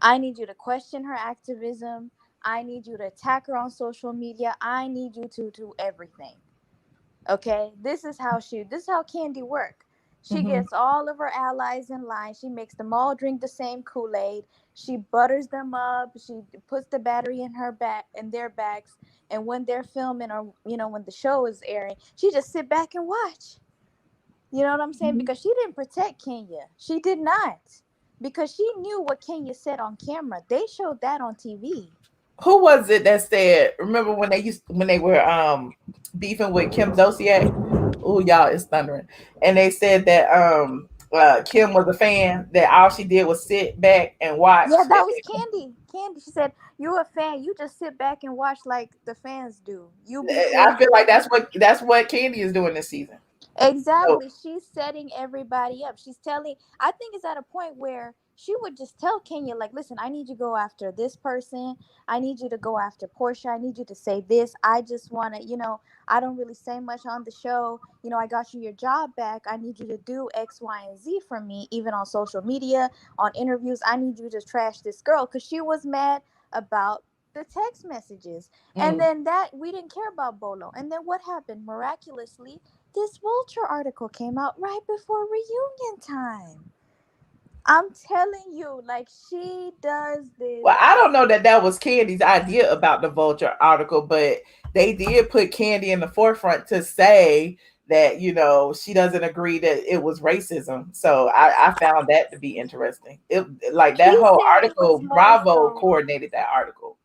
I need you to question her activism. I need you to attack her on social media. I need you to do everything. Okay? This is how Candy work. She Mm-hmm. gets all of her allies in line. She makes them all drink the same Kool-Aid. She butters them up. She puts the battery in their backs. And when they're filming or when the show is airing, she just sit back and watch. You know what I'm saying? Mm-hmm. Because she didn't protect Kenya. She did not. Because she knew what Kenya said on camera. They showed that on TV. Who was it that said? Remember when they were beefing with Kim Zolciak? Oh, y'all, it's thundering. And they said that Kim was a fan. That all she did was sit back and watch. Yeah, that was Candy. Candy. She said, "You're a fan. You just sit back and watch like the fans do. You be I cool." feel like that's what Candy is doing this season. So, Exactly. She's setting everybody up. I think it's at a point where she would just tell Kenya, like, listen, I need you to go after this person. I need you to go after Portia. I need you to say this. I just want to, I don't really say much on the show. I got you your job back. I need you to do X, Y, and Z for me, even on social media, on interviews. I need you to trash this girl because she was mad about the text messages. And then that we didn't care about Bolo. And then what happened? Miraculously, this Vulture article came out right before reunion time. I'm telling you, like, she does this. well, I don't know that was Candy's idea about the Vulture article, but they did put Candy in the forefront to say that she doesn't agree that it was racism. So I found that to be interesting. It like that She whole said it was article. more Bravo so, coordinated that article.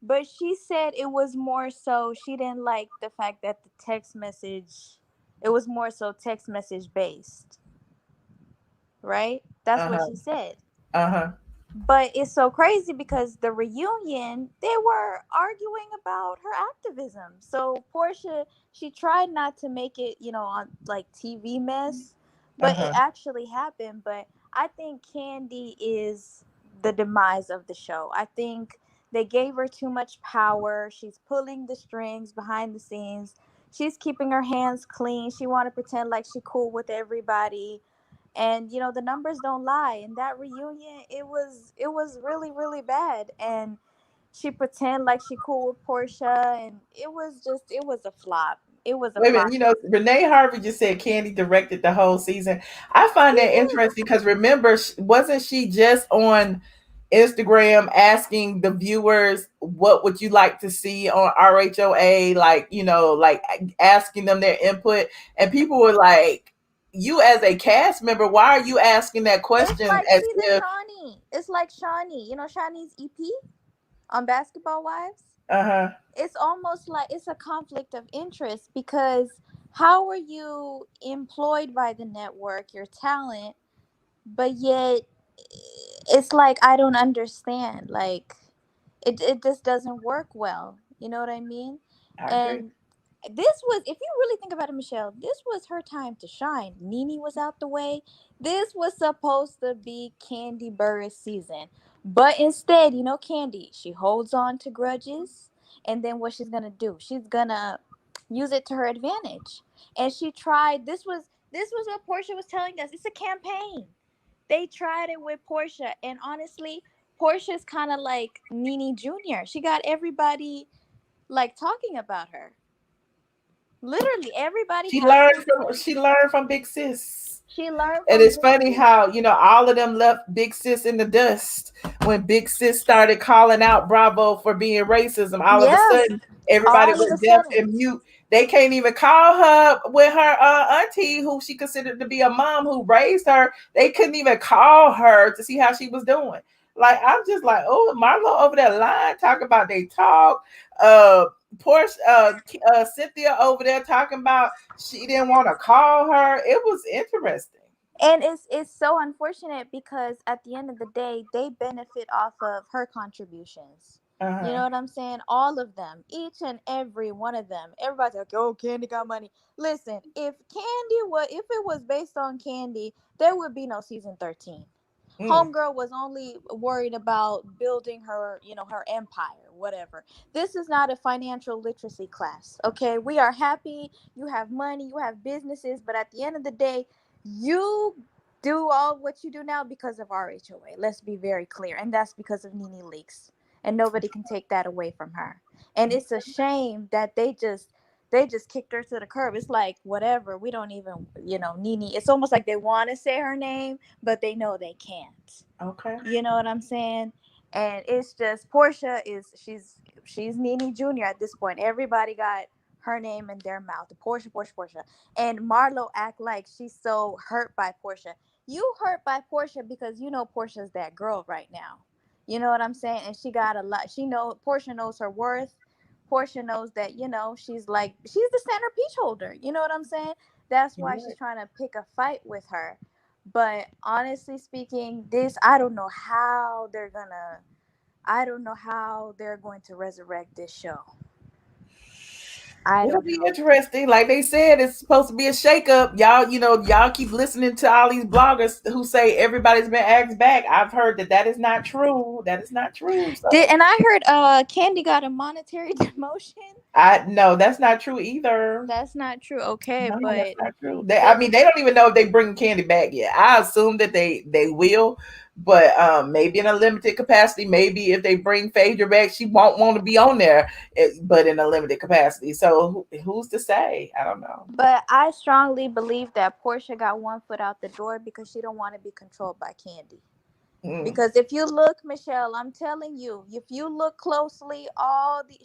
but she said it was more so she didn't like the fact that the text message, it was more so text message based, right? That's Uh what huh. she said. Uh huh. But it's so crazy because the reunion, they were arguing about her activism. So Portia, she tried not to make it, on like TV mess, Uh but it huh. actually happened. But I think Candy is the demise of the show. I think they gave her too much power. She's pulling the strings behind the scenes. She's keeping her hands clean. She want to pretend like she cool with everybody, and the numbers don't lie. In that reunion, it was really, really bad, and she pretend like she cool with Portia, and it was a flop. It was a Wait a flop. minute, Renee Harvey just said Candy directed the whole season. I find She that did. interesting because remember, wasn't she just on Instagram asking the viewers what would you like to see on RHOA, like like asking them their input, and people were like, "You as a cast member, why are you asking that It's question?" like As she's a if, Shawnee. It's like Shawnee. Shawnee's EP on Basketball Wives. uh huh, It's almost like it's a conflict of interest because how are you employed by the network, your talent, but yet it's like I don't understand. Like it just doesn't work well. You know what I mean? I agree. And this was, if you really think about it, Michelle, this was her time to shine. Nene was out the way. This was supposed to be Candy Burris season. But instead, Candy, she holds on to grudges. And then what she's going to do? She's going to use it to her advantage. And she tried. This was what Portia was telling us. It's a campaign. They tried it with Portia, and honestly, Portia's kind of like Nene Jr. She got everybody like talking about her. Literally, everybody has to. She learned from Big Sis. She learned And from it's Big funny Sis. how, all of them left Big Sis in the dust when Big Sis started calling out Bravo for being racism. All of a Yes, sudden, everybody all of a went deaf sudden. and mute. They can't even call her with her auntie, who she considered to be a mom who raised her. They couldn't even call her to see how she was doing. Like, I'm just like, oh, Marlo over there lying, talking about they talk. Portia, Cynthia over there talking about she didn't want to call her. It was interesting. And it's so unfortunate because at the end of the day, they benefit off of her contributions. You know what I'm saying? All of them, each and every one of them. Everybody's like, "Oh, Candy got money." Listen, if it was based on Candy, there would be no season 13. Homegirl was only worried about building her, her empire, whatever. This is not a financial literacy class, okay? We are happy, you have money, you have businesses, but at the end of the day, you do all what you do now because of RHOA. Let's be very clear. And that's because of Nene Leakes. And nobody can take that away from her. And it's a shame that they just kicked her to the curb. It's like, whatever, we don't even, Nene, it's almost like they want to say her name, but they know they can't. Okay. You know what I'm saying? And it's just, Portia she's Nene Jr. at this point. Everybody got her name in their mouth. Portia. And Marlo act like she's so hurt by Portia. You hurt by Portia because Portia's that girl right now. You know what I'm saying? And she got a lot. Portia knows her worth. Portia knows that, she's the centerpiece holder. You know what I'm saying? That's why she's trying to pick a fight with her. But honestly speaking, I don't know how they're going to resurrect this show. It'll be interesting. Like they said, it's supposed to be a shakeup. Y'all keep listening to all these bloggers who say everybody's been asked back. I've heard that is not true. That is not true. So. And I heard Candy got a monetary demotion. No, that's not true either. That's not true. Okay, no, but that's not true. They don't even know if they bring Candy back yet. I assume that they will, but maybe in a limited capacity. Maybe if they bring Phaedra back, she won't want to be on there, but in a limited capacity. So who's to say? I don't know. But I strongly believe that Portia got one foot out the door because she don't want to be controlled by Candy. Because if you look, Michelle, I'm telling you, if you look closely,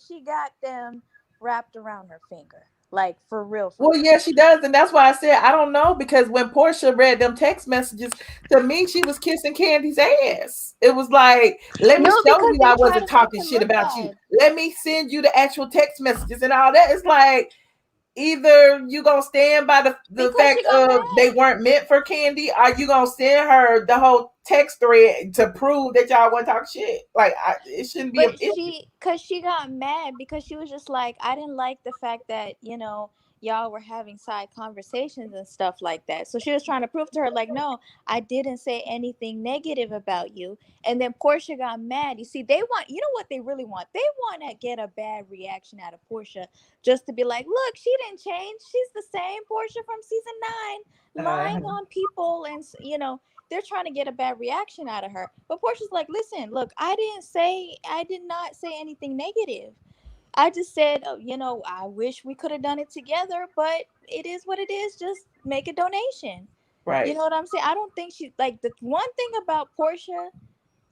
she got them wrapped around her finger. Like, for real. Well, yeah, she does. And that's why I said, I don't know, because when Portia read them text messages, to me, she was kissing Candy's ass. It was like, let me show you I wasn't talking shit about you. Let me send you the actual text messages and all that. It's like, either you gonna stand by the fact of they weren't meant for Candy, or you gonna send her the whole text thread to prove that y'all want to talk shit. Like, it shouldn't be. But she got mad because she was just like, I didn't like the fact that y'all were having side conversations and stuff like that. So she was trying to prove to her, like, no, I didn't say anything negative about you. And then Portia got mad. You see, they want, what they really want? They want to get a bad reaction out of Portia, just to be like, look, she didn't change. She's the same Portia from season 9, lying on people. And, they're trying to get a bad reaction out of her. But Portia's like, listen, look, I did not say anything negative. I just said, I wish we could have done it together, but it is what it is. Just make a donation. Right. You know what I'm saying? I don't think she, like, the one thing about Portia,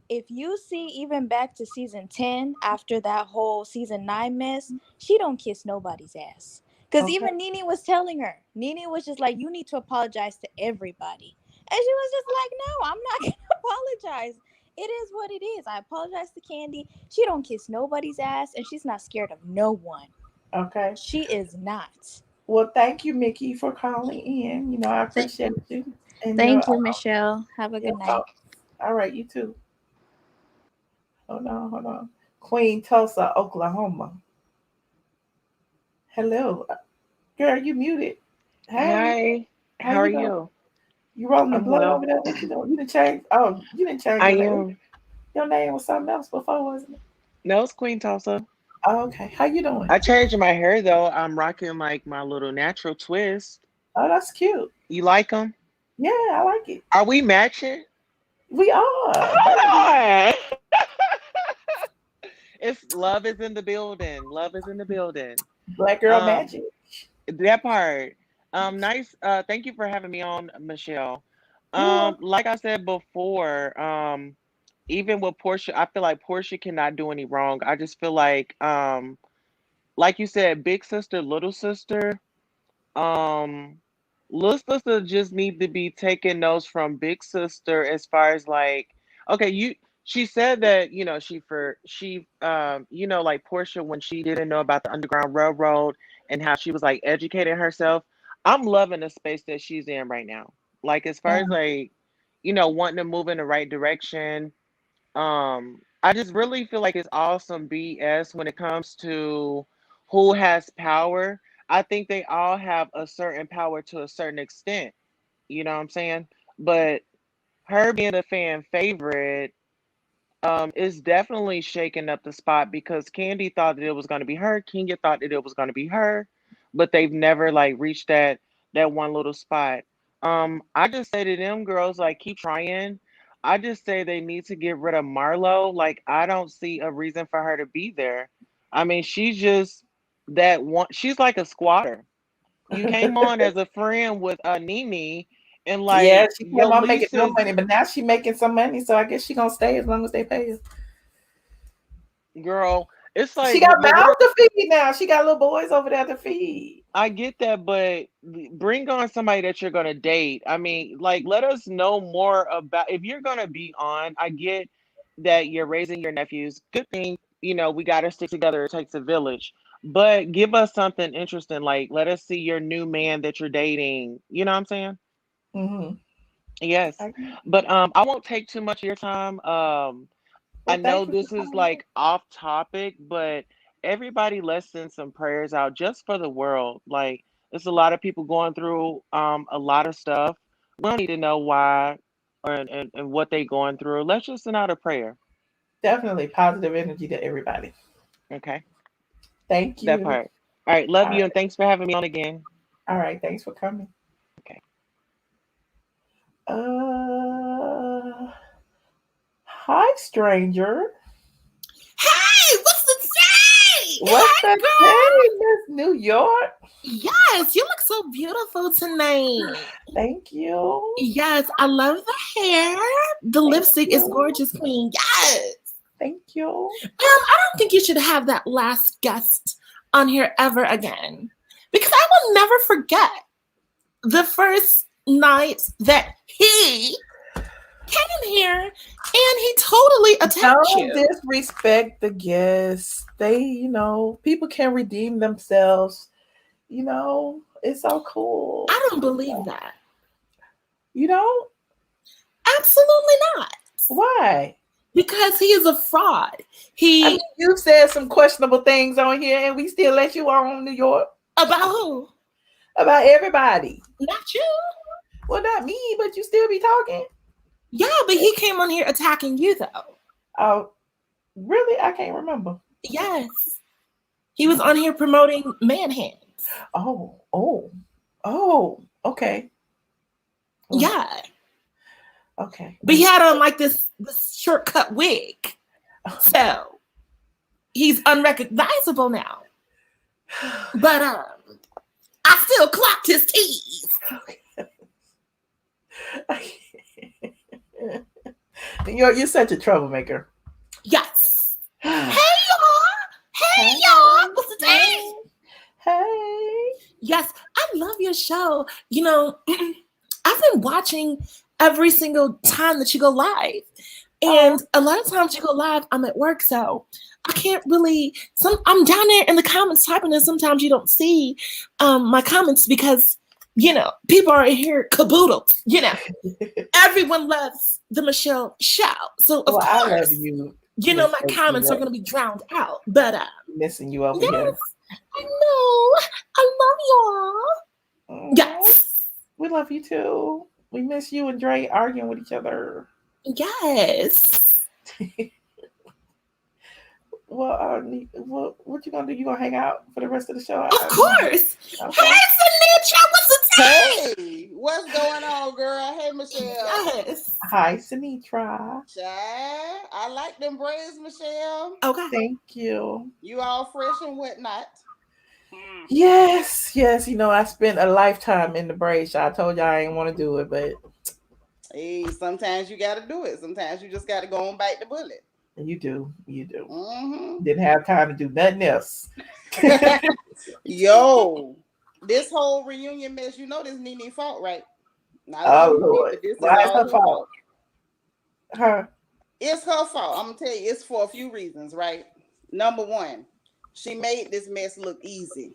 if you see even back to season 10, after that whole season 9 mess, she don't kiss nobody's ass. Because even Nene was telling her, Nene was just like, you need to apologize to everybody. And she was just like, no, I'm not going to apologize. It is what it is. I apologize to Candy. She don't kiss nobody's ass, and she's not scared of no one. Okay. She is not. Well, thank you, Mickey, for calling in. I appreciate you. And thank you, Michelle. Have a good night. All right, you too. Hold on. Queen Tulsa, Oklahoma. Hello. Girl, you muted. Hey. How are you? You rolling the blood over there? What you doing? You didn't change. Oh, you didn't change. I am. Your name was something else before, wasn't it? No, it's Queen Tulsa. Oh, okay. How you doing? I changed my hair though. I'm rocking like my little natural twist. Oh, that's cute. You like them? Yeah, I like it. Are we matching? We are. Come on. It's love is in the building. Love is in the building. Black girl Um, magic. that part. Nice. Thank you for having me on, Michelle. You're welcome. Like I said before, even with Portia, I feel like Portia cannot do any wrong. I just feel like you said, big sister, little sister. Um, little sister just need to be taking notes from big sister as far as like, okay, she said that, like Portia when she didn't know about the Underground Railroad and how she was like educating herself. I'm loving the space that she's in right now. Like as far as Mhm. like, wanting to move in the right direction. I just really feel like it's awesome BS when it comes to who has power. I think they all have a certain power to a certain extent. You know what I'm saying? But her being the fan favorite, is definitely shaking up the spot because Candy thought that it was going to be her. Kenya thought that it was going to be her, but they've never like reached that one little spot. I just say to them girls, like keep trying. I just say they need to get rid of Marlo. Like I don't see a reason for her to be there. I mean, she's just that one. She's like a squatter. You came on as a friend with Nene, and Yeah, like she your came on making lease no is, money, but now she making some money, so I guess she gonna stay as long as they pay her. girl. It's She like, got but what mouths to feed now. She got little boys over there to feed. I get that, but bring on somebody that you're gonna date. I mean, like, let us know more about if you're gonna be on. I get that you're raising your nephews. Good thing, we gotta stick together. It takes a village. But give us something interesting. Like, let us see your new man that you're dating. You know what I'm saying? Mm-hmm. Yes. But I won't take too much of your time. I Well, know thank you for this is calling. like off topic, but everybody let's send some prayers out just for the world. Like there's a lot of people going through a lot of stuff. We don't need to know why and what they going through. Let's just send out a prayer. Definitely positive energy to everybody. Okay. Thank That you. part. All right, love All you right. and thanks for having me on again. All right. Thanks for coming. Okay. Hi, stranger. Hey, what's the day? What's Hey, that girl. name, Miss New York? Yes, you look so beautiful tonight. Thank you. Yes, I love the hair. The Thank lipstick is you. gorgeous, queen. Yes. Thank you. I don't think you should have that last guest on here ever again because I will never forget the first night that he came here and he totally attacked Don't you. disrespect the guests. They, people can redeem themselves. It's so cool. I don't believe that. You don't? Absolutely not. Why? Because he is a fraud. I mean, you said some questionable things on here, and we still let you on, New York. About who? About everybody. Not you. Well, not me, but you still be talking. Yeah, but he came on here attacking you, though. Oh, really? I can't remember. Yes. He was on here promoting man hands. Oh, okay. Yeah. Okay. But he had on like this shortcut wig. So he's unrecognizable now. But I still clocked his teeth. You're such a troublemaker. Yes. Hey y'all. Hey y'all. What's the day? Hey. Yes, I love your show. I've been watching every single time that you go live. And a lot of times you go live, I'm at work, so I can't really. I'm down there in the comments typing, and sometimes you don't see my comments because people are here caboodle. Everyone loves the Michelle show, so of course, I love you. My comments are going to be drowned out. But missing you over here. I know. I love y'all. Yes, we love you too. We miss you and Dre arguing with each other. Yes. Well, what you gonna do? You gonna hang out for the rest of the show? Of course. Okay. Hey, Sinitra, what's the time? Hey, what's going on, girl? Hey, Michelle. Yes. Hi, Sinitra. Child, I like them braids, Michelle. Okay. Thank you. You all fresh and whatnot. Yes. You know, I spent a lifetime in the braid shop. I told y'all I ain't want to do it, but Hey, sometimes you got to do it. Sometimes you just got to go and bite the bullet. you do. Mm-hmm. Didn't have time to do nothing else. Yo, this whole reunion mess, you know this Nene fault, right? Oh Lord, why is her fault? It's her fault. I'm gonna tell you, it's for a few reasons, right? Number one, she made this mess look easy.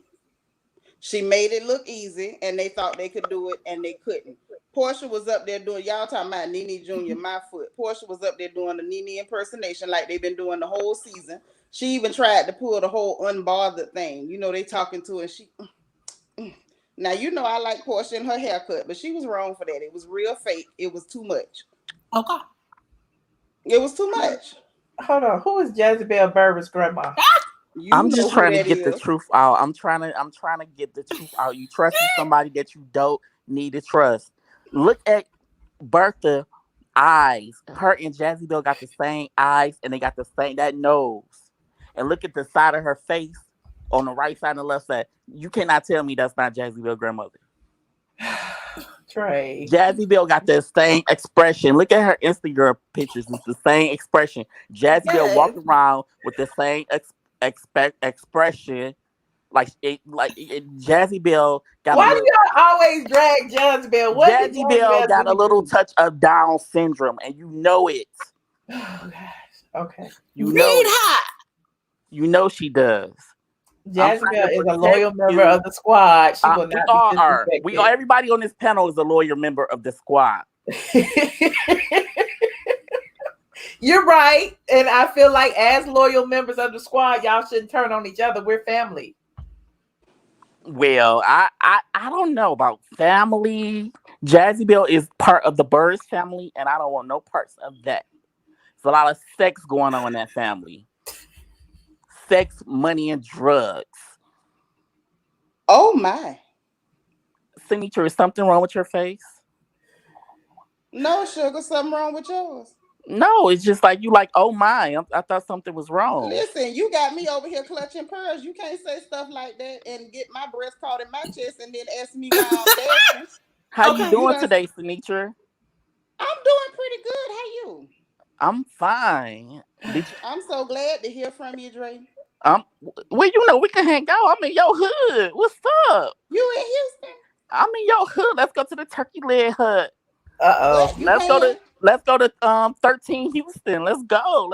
She made it look easy, and they thought they could do it, and they couldn't. Portia was up there doing, y'all talking about Nene Jr., my foot. Portia was up there doing the Nene impersonation like they've been doing the whole season. She even tried to pull the whole unbothered thing. You know, they talking to her, and she... Now, you know I like Portia and her haircut, but she was wrong for that. It was real fake. It was too much. Okay. It was too much. Hold on. Who is Jezebel Berber's grandma? I'm just trying to get the truth out. I'm trying to get the truth out. You trusting somebody that you don't need to trust. Look at Bertha eyes. Her and Jezebel got the same eyes, and they got the same that nose. And look at the side of her face on the right side and the left side. You cannot tell me that's not Jezebel's grandmother. Trey. Jezebel got the same expression. Look at her Instagram pictures. It's the same expression. Jezebel walked around with the same expression. Jezebel got. Why do y'all always drag Jezebel? Jezebel got a little touch of Down syndrome, and you know it. Oh gosh. Okay. You know her. You know she does. Jezebel is a loyal member of the squad. She will not be disrespected. We are. Everybody on this panel is a loyal member of the squad. You're right, and I feel like as loyal members of the squad, y'all shouldn't turn on each other. We're family. Well, I don't know about family. Jezebel is part of the Birds family, and I don't want no parts of that. There's a lot of sex going on in that family. Sex, money, and drugs. Oh my. Sinitra, is something wrong with your face? No, sugar, something wrong with yours. No, it's just like you like, oh my. I thought something was wrong. Listen, you got me over here clutching pearls. You can't say stuff like that and get my breast caught in my chest and then ask me why I'm dancing. How you doing today, Sinitra? I'm doing pretty good. How you? I'm fine. I'm so glad to hear from you, Dre. Well, you know, we can hang out. I'm in your hood. What's up? You in Houston? I'm in your hood. Let's go to the turkey leg hut. Let's go to 13 Houston. Let's go.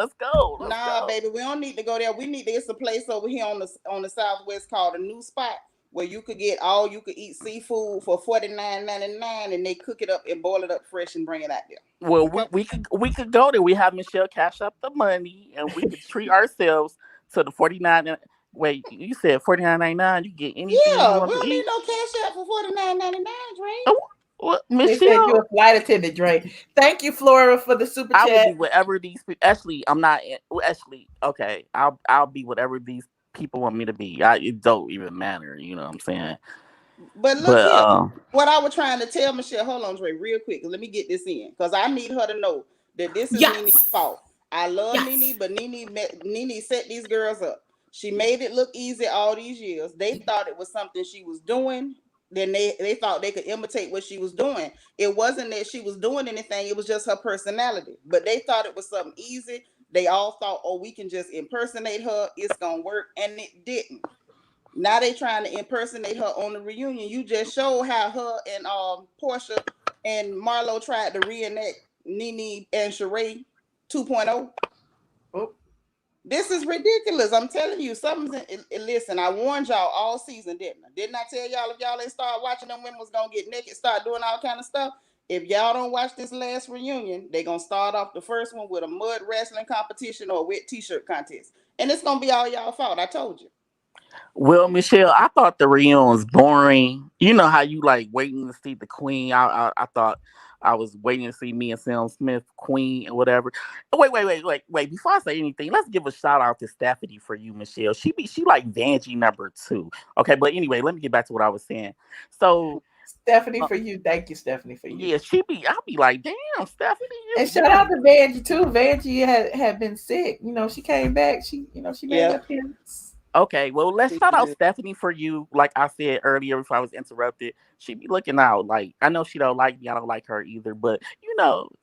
Nah, baby, we don't need to go there. We need to. It's a place over here on the southwest called a New Spot where you could get all you could eat seafood for $49.99 and they cook it up and boil it up fresh and bring it out there. Well, we could go there. We have Michelle cash up the money and we could treat ourselves to the 49. Wait, you said $49.99. You get anything. Yeah, you we don't need no cash out for $49.99, Dre. What, Michelle? They said you a flight attendant, Dre. Thank you, Flora, for the super chat. I will be whatever these people. Actually, I'm not. Actually, okay. I'll be whatever these people want me to be. It don't even matter. You know what I'm saying? But look here. What I was trying to tell Michelle. Hold on, Dre, real quick. Let me get this in because I need her to know that this is Nene's fault. I love Nene, but Nene set these girls up. She made it look easy all these years. They thought it was something she was doing. Then they thought they could imitate what she was doing. It wasn't that she was doing anything. It was just her personality. But they thought it was something easy. They all thought, oh, we can just impersonate her. It's going to work. And it didn't. Now they trying to impersonate her on the reunion. You just showed how her and Portia and Marlo tried to reenact Nene and Sheree 2.0. Oh. This is ridiculous. I'm telling you, listen, I warned y'all all season, didn't I? Didn't I tell y'all if y'all ain't start watching them women was going to get naked, start doing all kind of stuff? If y'all don't watch this last reunion, they're going to start off the first one with a mud wrestling competition or a wet t-shirt contest. And it's going to be all y'all fault. I told you. Well, Michelle, I thought the reunion was boring. You know how you like waiting to see the queen. I thought I was waiting to see me and Sam Smith, Queen, and whatever. Wait. Before I say anything, let's give a shout out to Stephanie for you, Michelle. She like Vanjie #2. Okay, but anyway, let me get back to what I was saying. So Stephanie for you. Thank you, Stephanie, for you. Yeah, I'll be like, damn, Stephanie. And shout out to Vanjie too. Vanjie had been sick. She came back. She made an appearance. Okay, well, let's shout out Stephanie for you. Like I said earlier before I was interrupted, she be looking out. Like, I know she don't like me. I don't like her either. But,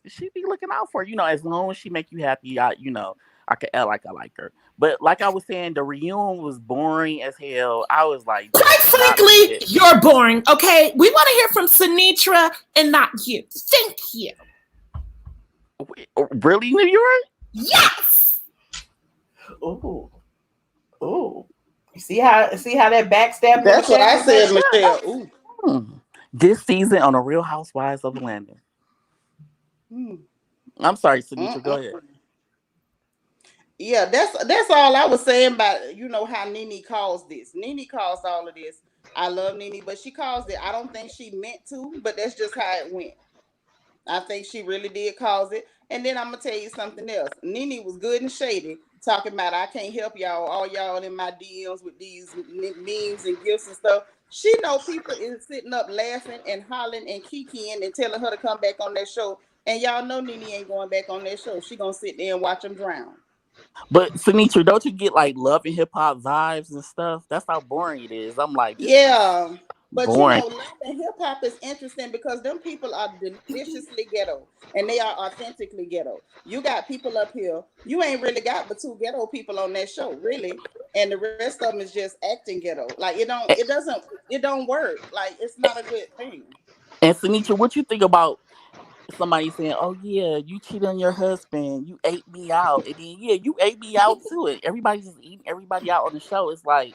she be looking out for you. As long as she make you happy, I can act like I like her. But like I was saying, the reunion was boring as hell. I was like, quite frankly, you're boring. Okay, we want to hear from Sinitra and not you. Thank you. Really, New York? Yes. Oh. You see how that backstab? That's what I said, Michelle. Ooh. This season on the Real Housewives of Atlanta. I'm sorry, Sinitra, go ahead. Yeah, that's all I was saying about how Nene calls this. Nene calls all of this. I love Nene, but she calls it. I don't think she meant to, but that's just how it went. I think she really did cause it. And then I'm gonna tell you something else. Nene was good and shady, talking about I can't help y'all, all y'all in my DMs with these memes and gifts and stuff. She know people is sitting up laughing and hollering and kikiing and telling her to come back on that show. And y'all know Nene ain't going back on that show. She gonna sit there and watch them drown. But Sinitra, don't you get like Love and Hip Hop vibes and stuff? That's how boring it is. I'm like, yeah. But boring. Love and Hip Hop is interesting because them people are deliciously ghetto and they are authentically ghetto. You got people up here. You ain't really got but 2 ghetto people on that show, really, and the rest of them is just acting ghetto. Like it don't work. Like it's not a good thing. And Sinitra, what you think about somebody saying, "Oh yeah, you cheated on your husband, you ate me out," and then you ate me out too. And everybody's just eating everybody out on the show. It's like,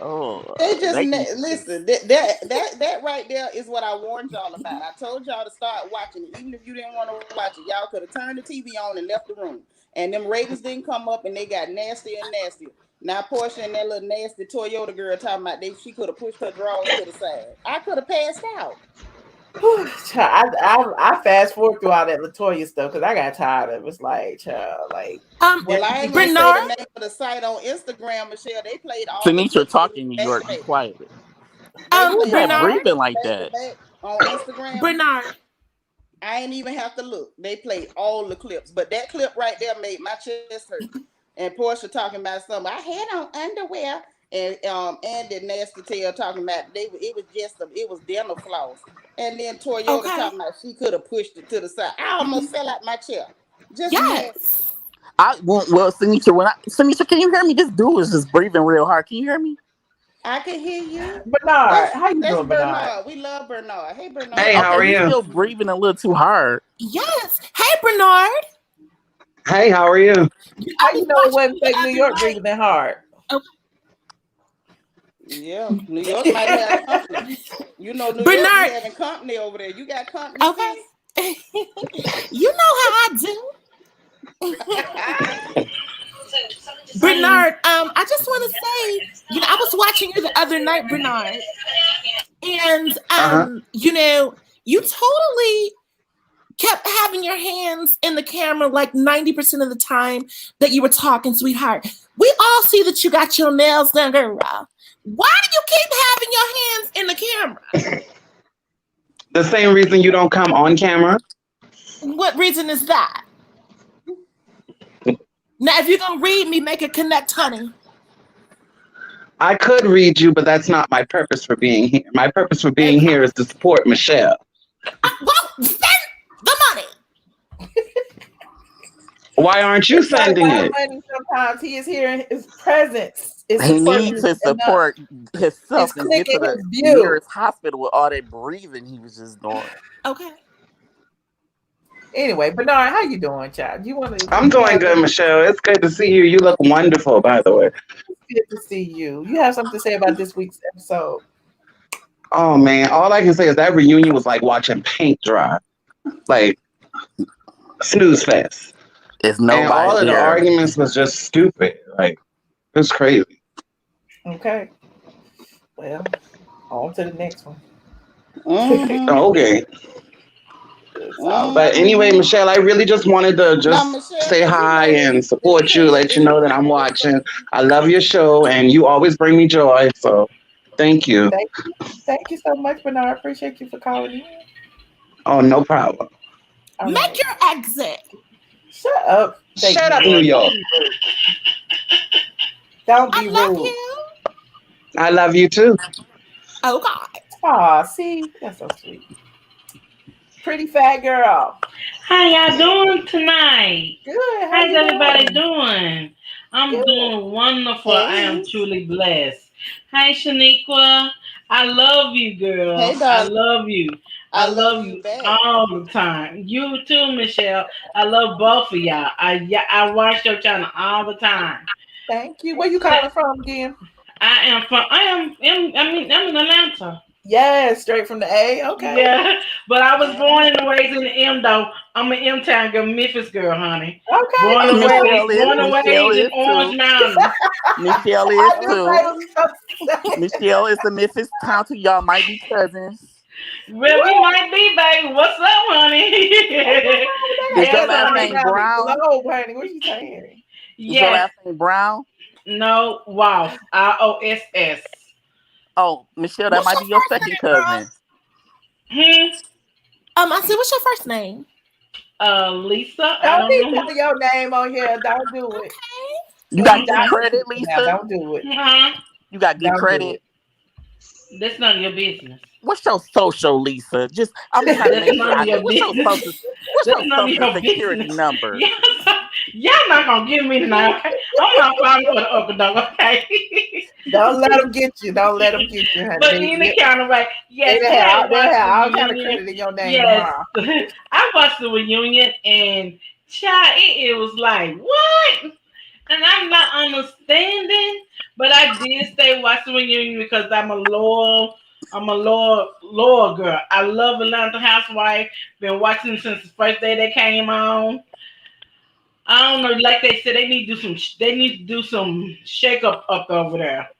they just listen. That right there is what I warned y'all about. I told y'all to start watching it, even if you didn't want to watch it. Y'all could have turned the TV on and left the room, and them ratings didn't come up, and they got nastier and nastier. Now Portia and that little nasty Toyota girl talking about she could have pushed her drawers to the side. I could have passed out. I fast forward through all that LaToya stuff because I got tired of it. It's like, child, like. Well, I ain't gonna say the name of the site on Instagram, Michelle. They played all. Sinitra talking New York. Be quiet. Who's that breathing like that? On Instagram, Bernard. I ain't even have to look. They played all the clips, but that clip right there made my chest hurt. And Portia talking about something. I had on underwear, and Andy Nasty Tail talking about it was dental floss. And then Toyota talking about she could have pushed it to the side. I almost fell out my chair. Just yes. Sinitra, can you hear me? This dude is just breathing real hard. Can you hear me? I can hear you. Bernard, how you doing, Bernard? We love Bernard. Hey, Bernard. Hey, how are you? Still breathing a little too hard. Yes. Hey, Bernard. Hey, how are you? How you know it wasn't fake New York breathing that hard? Yeah, New York might have company. New York be having company over there. You got company. Okay. You know how I do. Bernard, I just want to say, I was watching you the other night, Bernard, and you totally kept having your hands in the camera like 90% of the time that you were talking, sweetheart. We all see that you got your nails done, girl. Why do you keep having your hands in the camera? The same reason you don't come on camera. What reason is that? Now, if you're going to read me, make it connect, honey. I could read you, but that's not my purpose for being here. My purpose for being here is to support Michelle. Well, send the money. Why aren't you sending it? Sometimes he is here in his presence. He needs to support himself and get to the nearest hospital with all that breathing he was just doing. Okay. Anyway, Bernard, how you doing, child? I'm doing good, Michelle. It's good to see you. You look wonderful, by the way. It's good to see you. You have something to say about this week's episode? Oh man, all I can say is that reunion was like watching paint dry, like snooze fest. It's nobody. And all of the arguments was just stupid. Like it's crazy. Okay. Well, on to the next one. Okay. But anyway, Michelle, I really just wanted to say hi and support you, let you know that I'm watching. I love your show, and you always bring me joy. So, thank you. Thank you so much, Bernard. I appreciate you for calling in. Oh, no problem. Make your exit. Shut up. Shut up, New York. Don't be I love rude. you. I love you too. Oh God. Aw, see, that's so sweet. Pretty fat girl. How y'all doing tonight? Good. How's everybody doing? I'm Good. doing wonderful. Hey. I am truly blessed. Hi, Shaniqua. I love you, girl. Hey, I darling. love you. I love you back. all the time. You too, Michelle. I love both of y'all. I watch your channel all the time. Thank you. Where you calling from again? I'm in Atlanta. Yeah, straight from the A. Okay. Yeah, but I was born and raised in the M though. I'm an M town girl, Memphis girl, honey. Okay. Born and Michelle raised in is Orange too. Mountain. Michelle is too. Michelle is a Memphis town too. Y'all might be cousins. Well, we might be, baby. What's up, honey? Is your last name Brown? Hello, honey. What you saying? Is your last name Brown? No, Ross. ROSS. Oh, Michelle, that might be your second cousin. I said, what's your first name? Lisa. Don't be putting your name on here. Don't do it. You got good credit, Lisa? Don't do it. You got good credit? That's none of your business. What's your social, Lisa? Just I'm trying to make sure I know. What's your social security number? Y'all not gonna give me tonight. Okay? I'm not falling for the upper dog. Okay. Don't let them get you. Don't let them get you, honey. But in the kind of way, yes, they have all kind of credit in your name. Yes, I watched the reunion and child, it was like what? And I'm not understanding, but I did stay watch the reunion because I'm a loyal girl. I love Atlanta Housewife. Been watching since the first day they came on. I don't know, like they said, they need to do some shake up over there.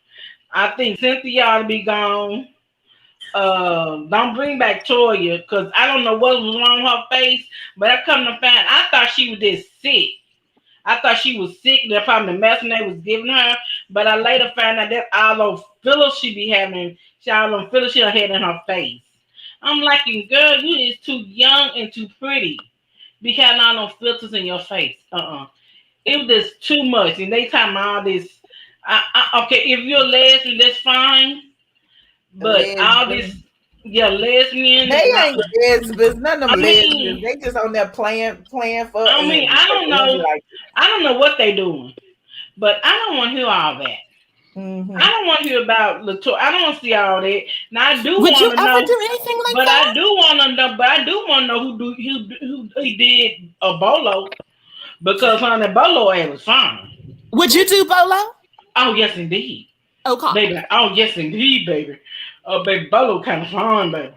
I think Cynthia ought to be gone. Don't bring back Toya because I don't know what was wrong with her face, but I come to find I thought she was just sick. I thought she was sick. That's probably the medicine they was giving her. But I later found out that all those fillers she be having, all those fillers she had in her face. I'm like, girl, you is too young and too pretty. Be having all those filters in your face. It was just too much. And they talking all this. Okay, if you're a lesbian, that's fine. But all this, lesbian. They ain't lesbians. None of them lesbians. They just on there playing for. I mean, I don't know. I don't know what they doing, but I don't want to hear all that. Mm-hmm. I don't want to hear about Latoya. I don't want to see all that. Now I do want to know. Would you ever do anything like but that? I do want to know. But I do want to know who he did a bolo because honey, bolo ass was fine. Would you do bolo? Oh yes, indeed. Okay. Baby. Oh yes, indeed, baby. Baby, bolo kind of fun, baby.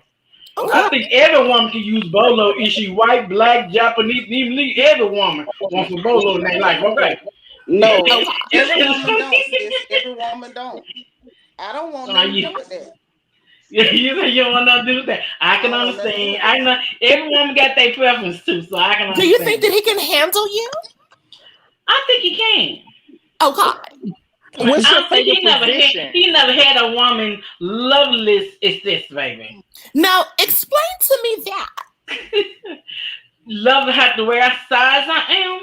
Okay. I think every woman can use bolo. Is she white, black, Japanese? Even every woman wants a bolo in their life. Okay. No, every woman don't. Every woman don't. I don't want nothing to do with that. You don't want nothing to do with that. I can understand. I know every woman got their preference too, so I can understand. Do you think that he can handle you? I think he can. Oh God. What's your favorite position? He never had a woman loveless as this, baby. Now explain to me that. Love to have to wear a size I am.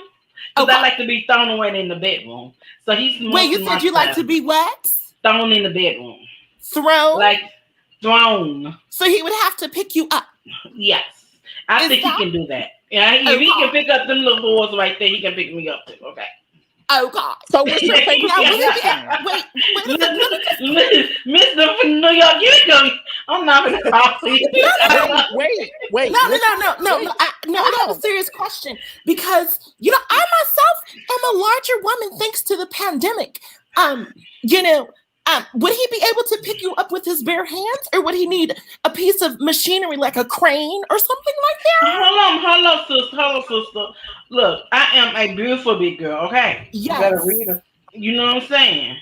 Because I like to be thrown away in the bedroom. So he's wait, you said you like to be what? Thrown in the bedroom. Thrown? Like thrown. So he would have to pick you up. Yes. I think he can do that. Yeah, if he can pick up them little boys right there, he can pick me up too. Okay. Oh God. So what's your favorite position? Wait, Mr. from New York, you go. I'm not gonna talk to you. Wait. No. I have a serious question because I myself am a larger woman thanks to the pandemic. Would he be able to pick you up with his bare hands, or would he need a piece of machinery like a crane or something like that? Hello, sister. Look, I am a beautiful big girl. Okay. Yes. You better read her. You know what I'm saying?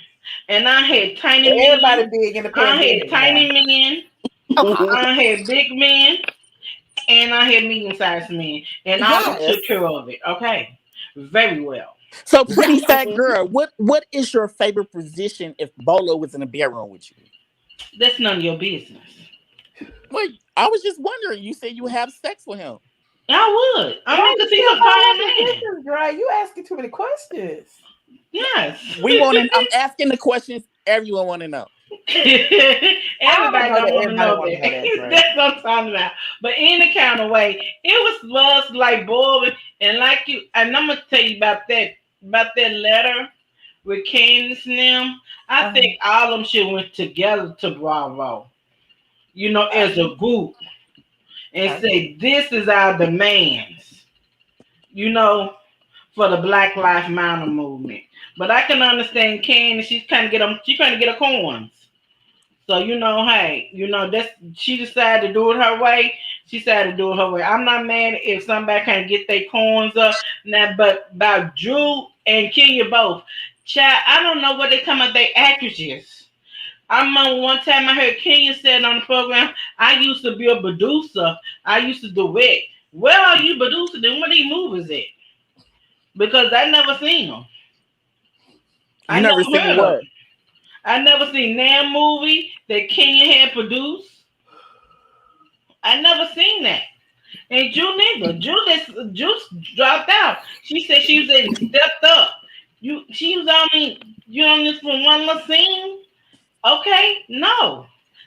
And I had tiny men. Everybody big in the pandemic. I had tiny men. I had big men. and I had medium-sized men, and I took care of it. Okay, very well. So, pretty fat girl, what is your favorite position if Bolo was in the bedroom with you? That's none of your business. Wait, I was just wondering. You said you have sex with him. I would. I mean, because he's a fine man. Right? You asking too many questions. Yes. I'm asking the questions everyone want to know. Everybody don't want to know that. That's what I'm talking about. But in the kind of way, it was like boring, and like you. And I'm gonna tell you about that letter with Candace and them. I think all of them should went together to Bravo. You know, as a group, and say this is our demands. You know, for the Black Lives Matter movement. But I can understand Candace. She's trying to get her coins. So, you know, hey, you know, she decided to do it her way. She decided to do it her way. I'm not mad if somebody can't get their coins up. Now, but about Drew and Kenya both. Child, I don't know what they come up their actresses. I remember one time I heard Kenya said on the program, I used to be a producer. I used to duet. Where are you producing? Then what are these movies at? Because I never seen them. I never seen what? I never seen that movie that Kenya had produced. I never seen that. And Drew neither. Drew dropped out. She said she was stepped up. She was on this for one little scene. Okay, no.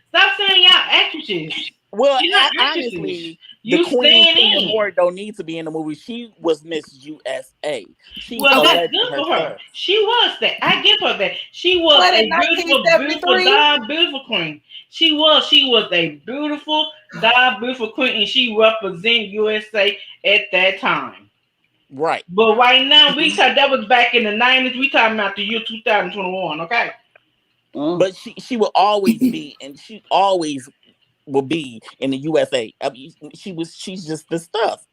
Stop saying y'all actresses. Well, honestly, the Queen Kenya Moore don't need to be in the movie. She was Miss USA. That's good for her. She was that. I give her that. She was a beautiful, beautiful queen. She was a beautiful, beautiful queen, and she represented USA at that time. Right. But right now, that was back in the 90s. We talking about the year 2021. Okay. But she will always be, and she always will be in the USA. I mean, she's just the stuff.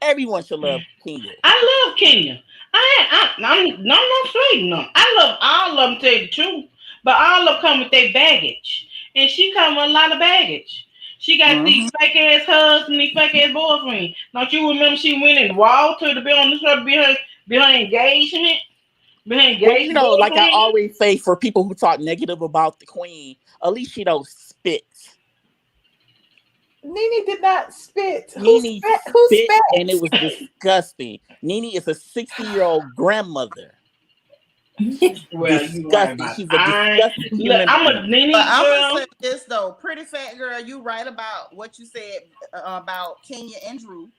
Everyone should love Kenya. I love Kenya. I'm not straight enough. I love all of them, tell you the truth. But all of them come with their baggage. And she come with a lot of baggage. She got these fake ass husbands, these fake ass boyfriends. Don't you remember she went and walked to the building to be her engagement? Well, you know, like I always say, for people who talk negative about the Queen, at least she don't spit. Nene did not spit. Nene spit, and it was disgusting. Nene is a 60-year-old grandmother. Well, disgusting. She's a disgusting human. I'm a Nene girl. I'm gonna say this though, pretty fat girl. You right about what you said about Kenya and Drew.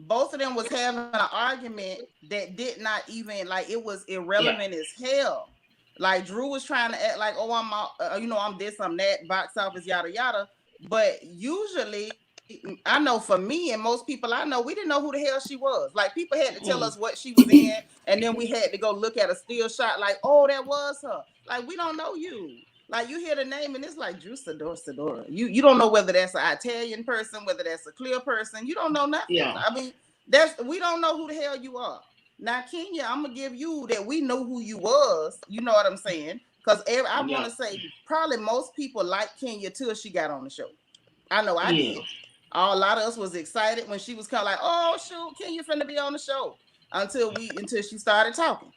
Both of them was having an argument that did not even it was irrelevant as hell. Like Drew was trying to act like, oh, I'm this, I'm that, box office, yada yada. But usually, I know for me and most people I know, we didn't know who the hell she was. Like people had to tell us what she was in, and then we had to go look at a still shot. Like, oh, that was her. Like we don't know you. Like you hear the name and it's like Drew Sidora. You don't know whether that's an Italian person, whether that's a clear person. You don't know nothing. Yeah. I mean, we don't know who the hell you are. Now, Kenya, I'm gonna give you that we know who you was. You know what I'm saying? Because I want to say probably most people like Kenya till she got on the show. I know I did. A lot of us was excited when she was kind of like, oh shoot, Kenya finna be on the show until she started talking.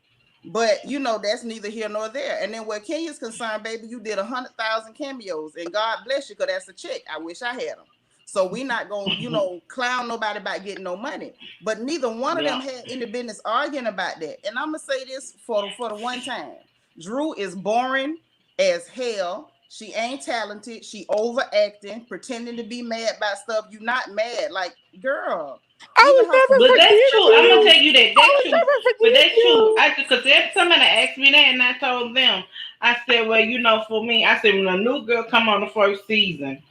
But you know, that's neither here nor there. And then where Kenya's concerned, baby, you did 100,000 cameos, and God bless you, because that's a check. I wish I had them. So we not gonna, clown nobody about getting no money. But neither one of them had any business arguing about that. And I'm gonna say this for the one time: Drew is boring as hell. She ain't talented. She overacting, pretending to be mad about stuff. You not mad, like girl. But that's true. I'm gonna tell you that. That's true. But that's true. Because if somebody asked me that, and I told them, I said, well, for me, I said when a new girl come on the first season,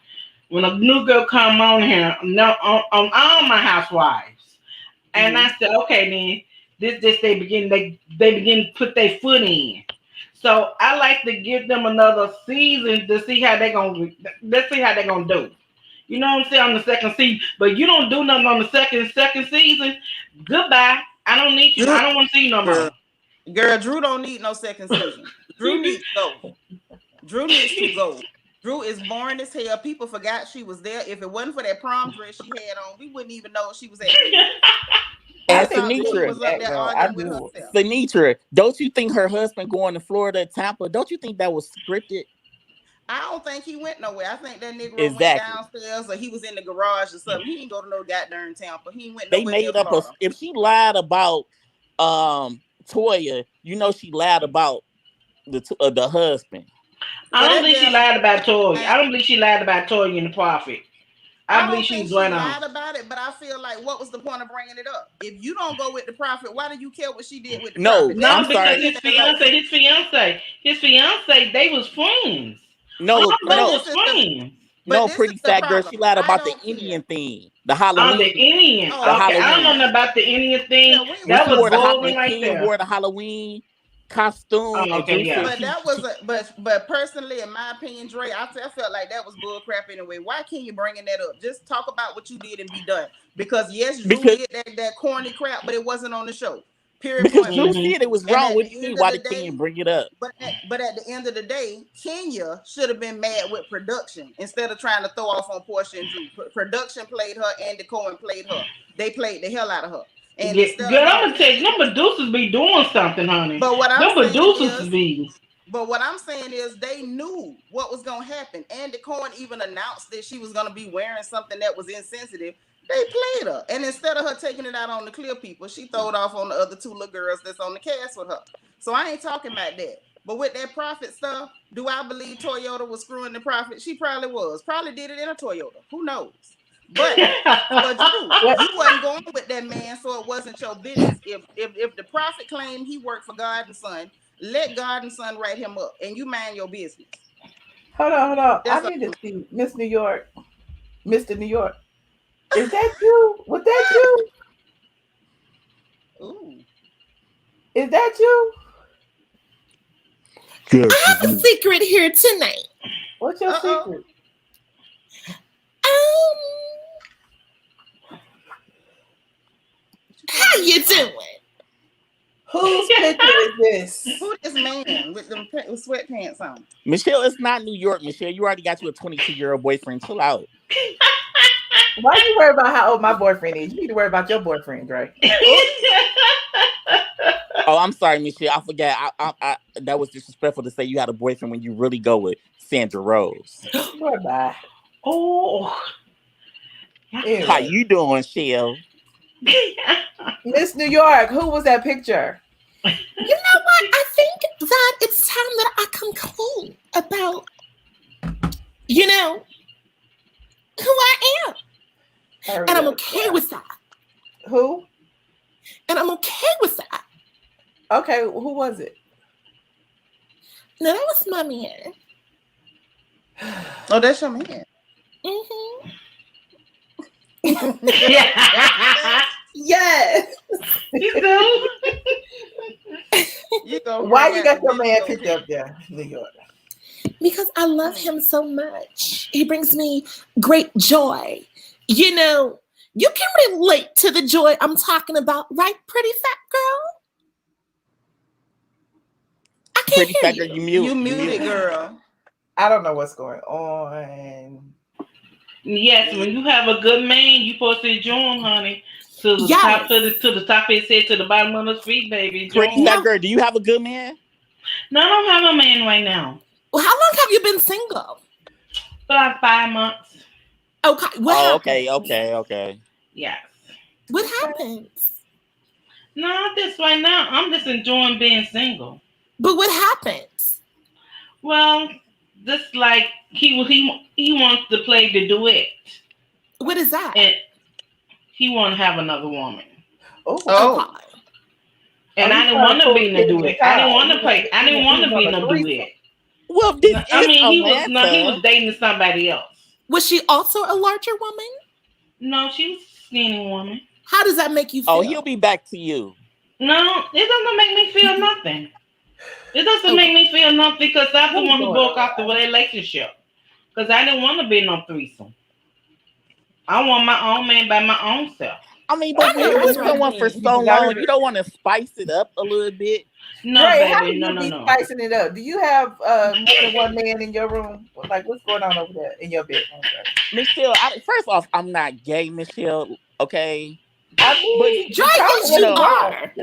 when a new girl come on here, on all my housewives, and I said, okay, then this they begin to put their foot in. So I like to give them another season to see how they're gonna. Let's see how they're gonna do. You know what I'm saying, on the second season. But you don't do nothing on the second season. Goodbye. I don't need you. I don't want to see you no more. Girl, Drew don't need no second season. Drew needs to go. Drew needs to go. Drew is boring as hell. People forgot she was there. If it wasn't for that prom dress she had on, we wouldn't even know she was at there. And Sinitra Sinitra, was up there arguing with herself. Sinitra, don't you think her husband going to Florida, Tampa? Don't you think that was scripted? I don't think he went nowhere. I think that Negro went Exactly. downstairs or he was in the garage or something. He didn't go to no goddamn Tampa. He went They nowhere made near up Florida. if she lied about Toya, you know she lied about the husband. I don't think she lied about Toya. I don't believe she lied about Toya and the prophet. I believe she was going on. Lied about it, but I feel like what was the point of bringing it up? If you don't go with the prophet, why do you care what she did with the prophet? No, because his fiance, they was friends. No, Pretty fat girl. She lied about the Indian thing, the Halloween. The Indian. I don't know about the Indian thing. That was boring right there. Wore the Halloween costume. But that was but personally, in my opinion, Dre, I felt like that was bull crap anyway. Why can't you bringing that up? Just talk about what you did and be done. Because yes, Drew did that corny crap, but it wasn't on the show. Period. Because Drew said it was wrong with me. Why did Kenya bring it up? But at the end of the day, Kenya should have been mad with production instead of trying to throw off on Portia and Drew. Production played her, Andy Cohen played her. They played the hell out of her. And I'm gonna tell you, them producers be doing something, honey. But what I'm saying is they knew what was gonna happen. Andy Cohen even announced that she was gonna be wearing something that was insensitive. They played her, and instead of her taking it out on the clear people, she threw it off on the other two little girls that's on the cast with her. So I ain't talking about that. But with that prophet stuff, do I believe Toyota was screwing the prophet? She probably was. Probably did it in a Toyota. Who knows? But you wasn't going with that man, so it wasn't your business. If the prophet claimed he worked for God and Son, let God and Son write him up, and you mind your business. Hold on. I need to see Miss New York, Mr. New York. Is that you? Was that you? Ooh. Is that you? I have a secret here tonight. What's your secret? How you doing? Whose picture is this? Who this man with them sweatpants on? Michelle, it's not New York, Michelle. You already got you a 22-year-old boyfriend. Chill out. Why you worry about how old my boyfriend is? You need to worry about your boyfriend, right? Oh, I'm sorry, Michelle. I forgot. I that was disrespectful to say you had a boyfriend when you really go with Sandra Rose. Bye. Oh. Anyway. How you doing, Shell? Miss New York, who was that picture? You know what? I think that it's time that I come clean about, who I am. And I'm okay with that. Who? And I'm okay with that. Okay, who was it? No, that was my man. Oh, that's your man. Mm-hmm. Yes. Why you got your man picked up there, New York? Because I love him so much. He brings me great joy. You can relate to the joy I'm talking about, right, pretty fat girl? I can't Pretty fat girl, you muted, girl. I don't know what's going on. Yes, when you have a good man, you supposed to join, honey. To the top, to the top of his head, to the bottom of his feet, baby. Pretty fat girl, do you have a good man? No, I don't have a man right now. Well, how long have you been single? For like 5 months. Okay. Okay. Yes. What happens? No, this right now, I'm just enjoying being single. But what happens? Well, just like he wants to play the duet. What is that? And he want to have another woman. Oh. And I didn't want to be in the duet. I didn't want to play. I didn't want to be in a duet. Well, he was dating somebody else. Was she also a larger woman? No, she was a skinny woman. How does that make you feel? Oh, he'll be back to you. No, it doesn't make me feel nothing. It doesn't make me feel nothing because I'm the one who broke off the relationship. Because I didn't want to be no threesome. I want my own man by my own self. I mean, but when you're with someone for so long, you don't want to spice it up a little bit. No, Dre, baby, how do you be no. spicing it up? Do you have more than one man in your room? Like, what's going on over there in your bedroom? Michelle, first off, I'm not gay, Michelle. Okay, I mean, Dre, yes, you are.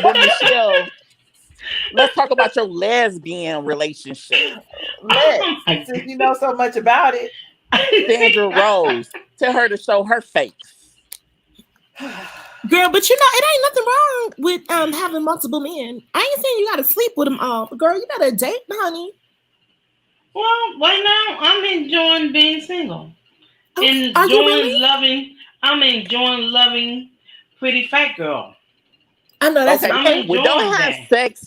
But Michelle, let's talk about your lesbian relationship. Since you know so much about it. Sandra Rose, tell her to show her face. Girl, but you know, it ain't nothing wrong with having multiple men. I ain't saying you gotta sleep with them all. But girl, you gotta date, honey. Well, right now I'm enjoying being single. I'm enjoying loving pretty fat girl. I know that's okay. Well,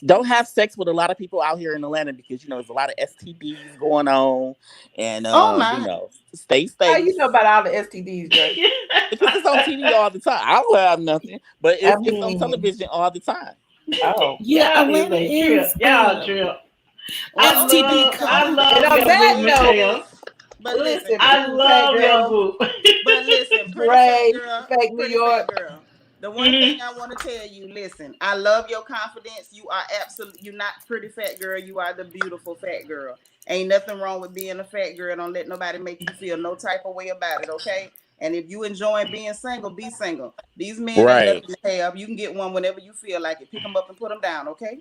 don't have sex with a lot of people out here in Atlanta because you know there's a lot of STDs going on, and you know, stay safe. How you know about all the STDs, Dre? Because it's on TV all the time. I don't have nothing, but it's on television all the time. Oh, yeah, Atlanta is y'all trip. I love your Michelle. But listen, I love your group. But listen, Ray, pretty New York girl. The one thing I want to tell you, listen, I love your confidence. You are you're not pretty fat girl. You are the beautiful fat girl. Ain't nothing wrong with being a fat girl. Don't let nobody make you feel no type of way about it, okay? And if you enjoying being single, be single. These men ain't nothing to have. You can get one whenever you feel like it. Pick them up and put them down, okay?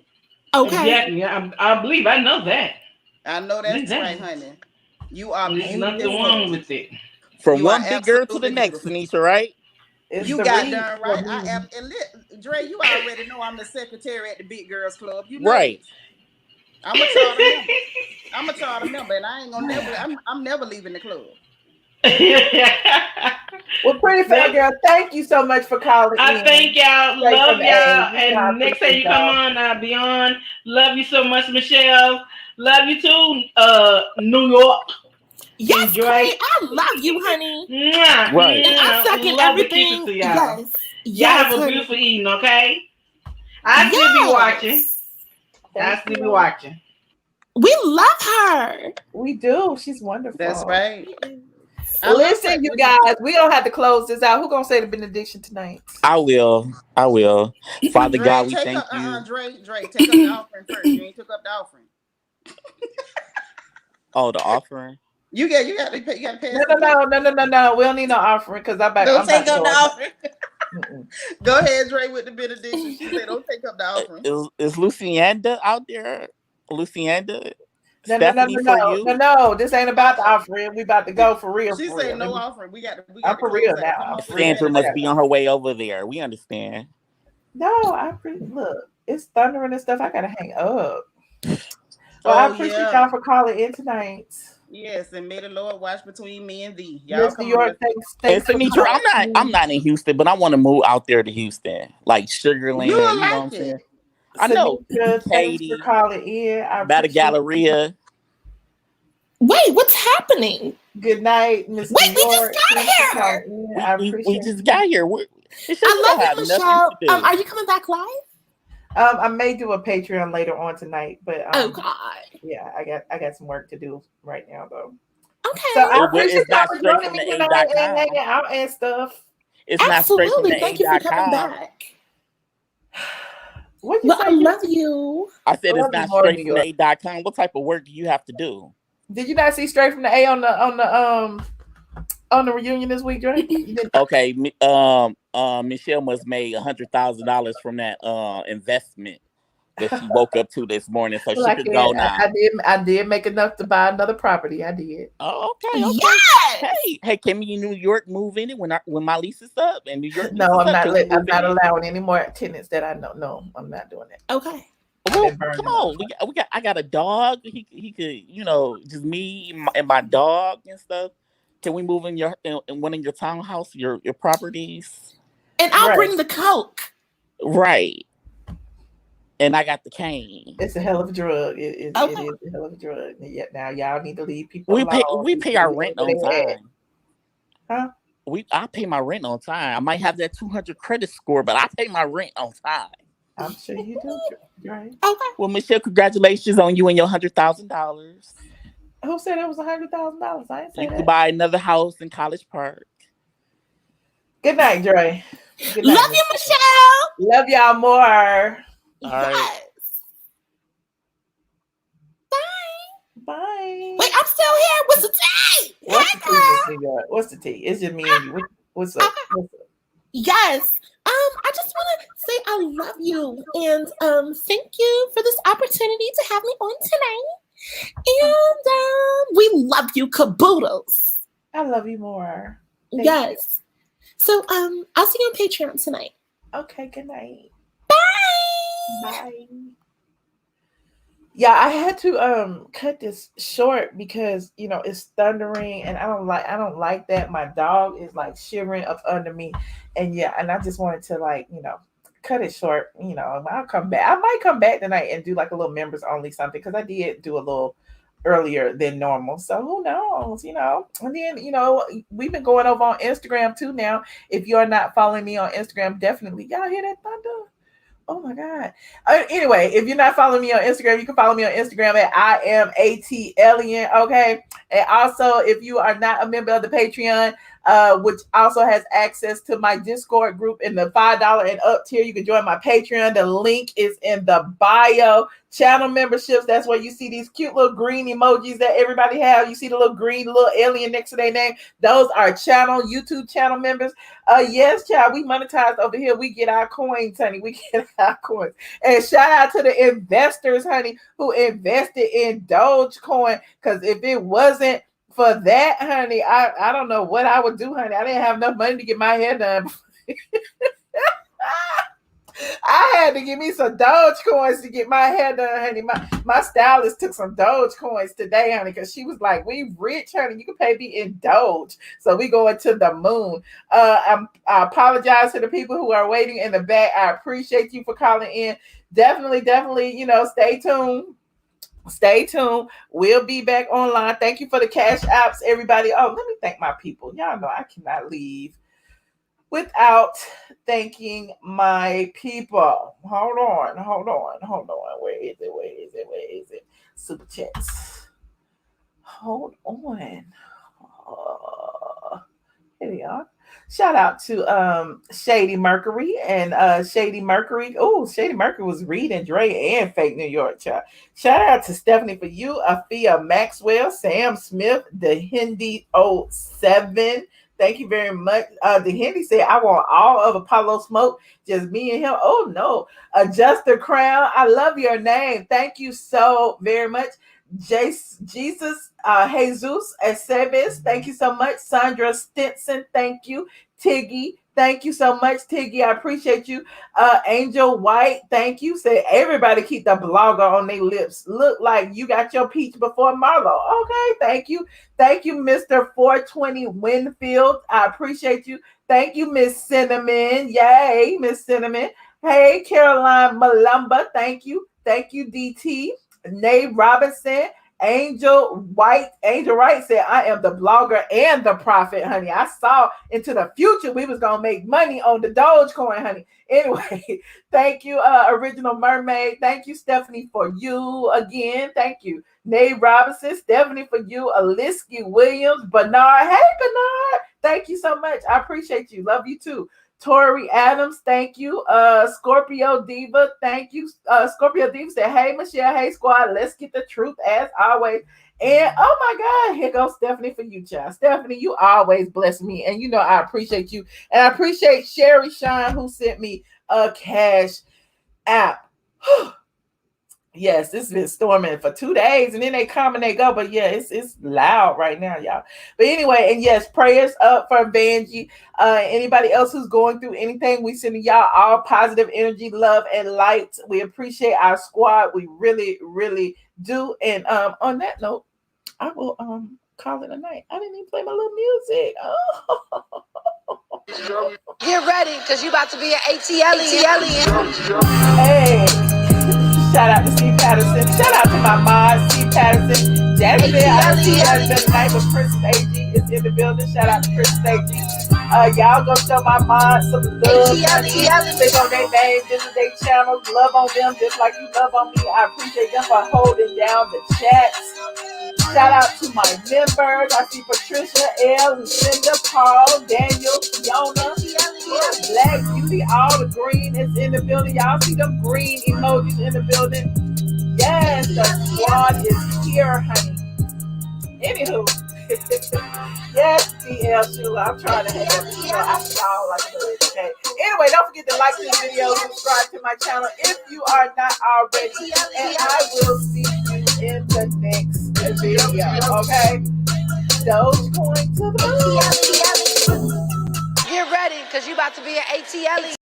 Okay. Yeah, I believe I know that. I know that's right, honey. You are There's nothing wrong with it. From one big girl to the next, Anisha, right? You got darn right. Dre, you already know I'm the secretary at the Big Girls Club. You know right. I'm a charter member. I'm a charter member, and I ain't gonna I'm never leaving the club. Well, pretty fat girl, thank you so much for calling. I thank y'all, love y'all, and next time you come on, I'll be on. Love you so much, Michelle. Love you too, New York. Yes, Dre, I love you, honey. Right. I second everything. Yes. Y'all have a beautiful evening, okay? I still be watching. We love her. We do. She's wonderful. That's right. Listen, you guys, we don't have to close this out. Who's gonna say the benediction tonight? I will. Father Dre, God, we thank you. Dre, take up the offering first. You ain't took up the offering. Oh, the offering. You got to pay. No. We don't need no offering because I'm back. Don't take up the offering. Go ahead, Dre, with the benediction. She said, "Don't take up the offering." Is Lucianda out there? Lucianda. No. This ain't about the offering. We about to go for real. She said no offering. We got I'm for real now. Sandra must be on her way over there. We understand. No, look. It's thundering and stuff. I gotta hang up. Well, I appreciate y'all for calling in tonight. Yes, and may the Lord watch between me and thee. Y'all New York, thanks I'm not in Houston, but I want to move out there to Houston, like Sugarland. You know what I'm saying? I know. Thanks for calling in. About a Galleria. Wait, what's happening? Good night, Miss Wait, we just got here. We just got here. I love it, Michelle. Are you coming back live? I may do a Patreon later on tonight, but oh God, yeah, I got some work to do right now though. Okay, so I appreciate y'all for joining me tonight and hanging out and stuff. It's absolutely. Not Thank you for coming back. What you say? I love you. I said it's not StraightFromTheA.com. What type of work do you have to do? Did you not see Straight from the A on the reunion this week, Dre? Okay, Michelle must made $100,000 from that investment that she woke up to this morning, so she could go now. I did make enough to buy another property. I did. Oh, okay. Yes. Hey, can me in New York move in it when my lease is up? And New York, no, I'm not allowing any more tenants that I know. No, I'm not doing that. Okay. Well, come on, I got a dog. He could, just me and my dog and stuff. Can we move in one of your townhouse, your properties? And I'll bring the Coke. Right. And I got the cane. It's a hell of a drug. It is a hell of a drug. Yeah, now y'all need to leave people alone. We pay our rent on time. Huh? I pay my rent on time. I might have that 200 credit score, but I pay my rent on time. I'm sure you do. Right. Okay. Well, Michelle, congratulations on you and your $100,000. Who said it was $100,000? I ain't say that. You could buy another house in College Park. Good night, Dre. Good night. Love you, Michelle. Love y'all more. All right. Bye. Wait, I'm still here. What's the tea? What's the tea? It's just me and you. What's up? Yes. I just want to say I love you and thank you for this opportunity to have me on tonight. And we love you, caboodles. I love you more. Yes. So I'll see you on Patreon tonight. Okay, good night. Bye. Bye. Yeah, I had to cut this short because it's thundering and I don't like that. My dog is like shivering up under me. And I just wanted to cut it short. I'll come back. I might come back tonight and do like a little members only something because I did do a little earlier than normal. So who knows, And then, we've been going over on Instagram too now. If you're not following me on Instagram, definitely. Y'all hear that thunder? Oh my God. Anyway, if you're not following me on Instagram, you can follow me on Instagram at iamATLien. Okay. And also, if you are not a member of the Patreon, which also has access to my Discord group in the $5 and up tier, you can join my Patreon. The link is in the bio. Channel memberships, that's where you see these cute little green emojis that everybody have. You see the little green little alien next to their name. Those are YouTube channel members. Yes, child, we monetize over here. We get our coins, honey. We get our coins. And shout out to the investors, honey, who invested in Dodgecoin. Because if it wasn't for that, honey, I don't know what I would do, honey. I didn't have enough money to get my hair done. I had to give me some Dogecoins to get my hair done, honey. My stylist took some Dogecoins today, honey, because she was like, we rich, honey. You can pay me in Doge. So we going to the moon. I apologize to the people who are waiting in the back. I appreciate you for calling in. Definitely, stay tuned. Stay tuned. We'll be back online. Thank you for the cash apps, everybody. Oh, let me thank my people. Y'all know I cannot leave without thanking my people. Hold on. Where is it? Super chats. Hold on. Here we are. Shout out to Shady Mercury and Shady Mercury. Oh, Shady Mercury was reading Dre and Fake New York, child. Shout out to Stephanie for you, Afia Maxwell, Sam Smith, the Hindi 07. Thank you very much. The Hindi said, I want all of Apollo Smoke, just me and him. Oh, no. Adjuster Crown, I love your name. Thank you so very much. Jesus Jesus Aceves, thank you so much. Sandra Stinson, thank you. Tiggy, thank you so much. Tiggy, I appreciate you. Angel White, thank you. Say everybody keep the blogger on their lips. Look like you got your peach before Marlo. Okay, thank you. Thank you, Mr. 420 Winfield. I appreciate you. Thank you, Miss Cinnamon. Yay, Miss Cinnamon. Hey, Caroline Malumba, thank you. Thank you, DT. Nay Robinson, Angel Wright said, I am the blogger and the prophet, honey. I saw into the future we was gonna make money on the Dogecoin, honey. Anyway, thank you, Original Mermaid. Thank you, Stephanie, for you again. Thank you, Nay Robinson, Stephanie, for you, Aliski Williams, Bernard. Hey, Bernard, thank you so much. I appreciate you. Love you too. Tori Adams, thank you. Scorpio Diva, thank you. Scorpio Diva said, hey, Michelle, hey, squad, let's get the truth as always. And oh my God, here goes Stephanie for you, child. Stephanie, you always bless me. And I appreciate you. And I appreciate Sherry Shine who sent me a cash app. Yes, it's been storming for 2 days and then they come and they go. But yeah, it's loud right now, y'all. But anyway, and yes, prayers up for Vanjie. Anybody else who's going through anything, we send y'all all positive energy, love, and light. We appreciate our squad. We really, really do. And on that note, I will call it a night. I didn't even play my little music. Oh. Get ready, because you about to be an ATLien. Hey. Shout out to Steve Patterson. Shout out to my mom, Steve Patterson. Jasmine, I see you tonight, but Princess AG is in the building. Shout out to Princess AG. Y'all go show my mom some love. Click on their name, visit their channels, love on them just like you love on me. I appreciate them for holding down the chats. Shout out to my members. I see Patricia, L, Lucinda, Paul, Daniel, Fiona, Black Beauty, all the green is in the building. Y'all see them green emojis in the building? Yes, the squad is here, honey. Anywho, yes, DL Shula. I'm trying to have that. I sound like a today. Anyway, don't forget to like this video, subscribe to my channel if you are not already, and I will see you in the next video. Okay? Dogecoin to the moon. Get ready, because you about to be an ATLien.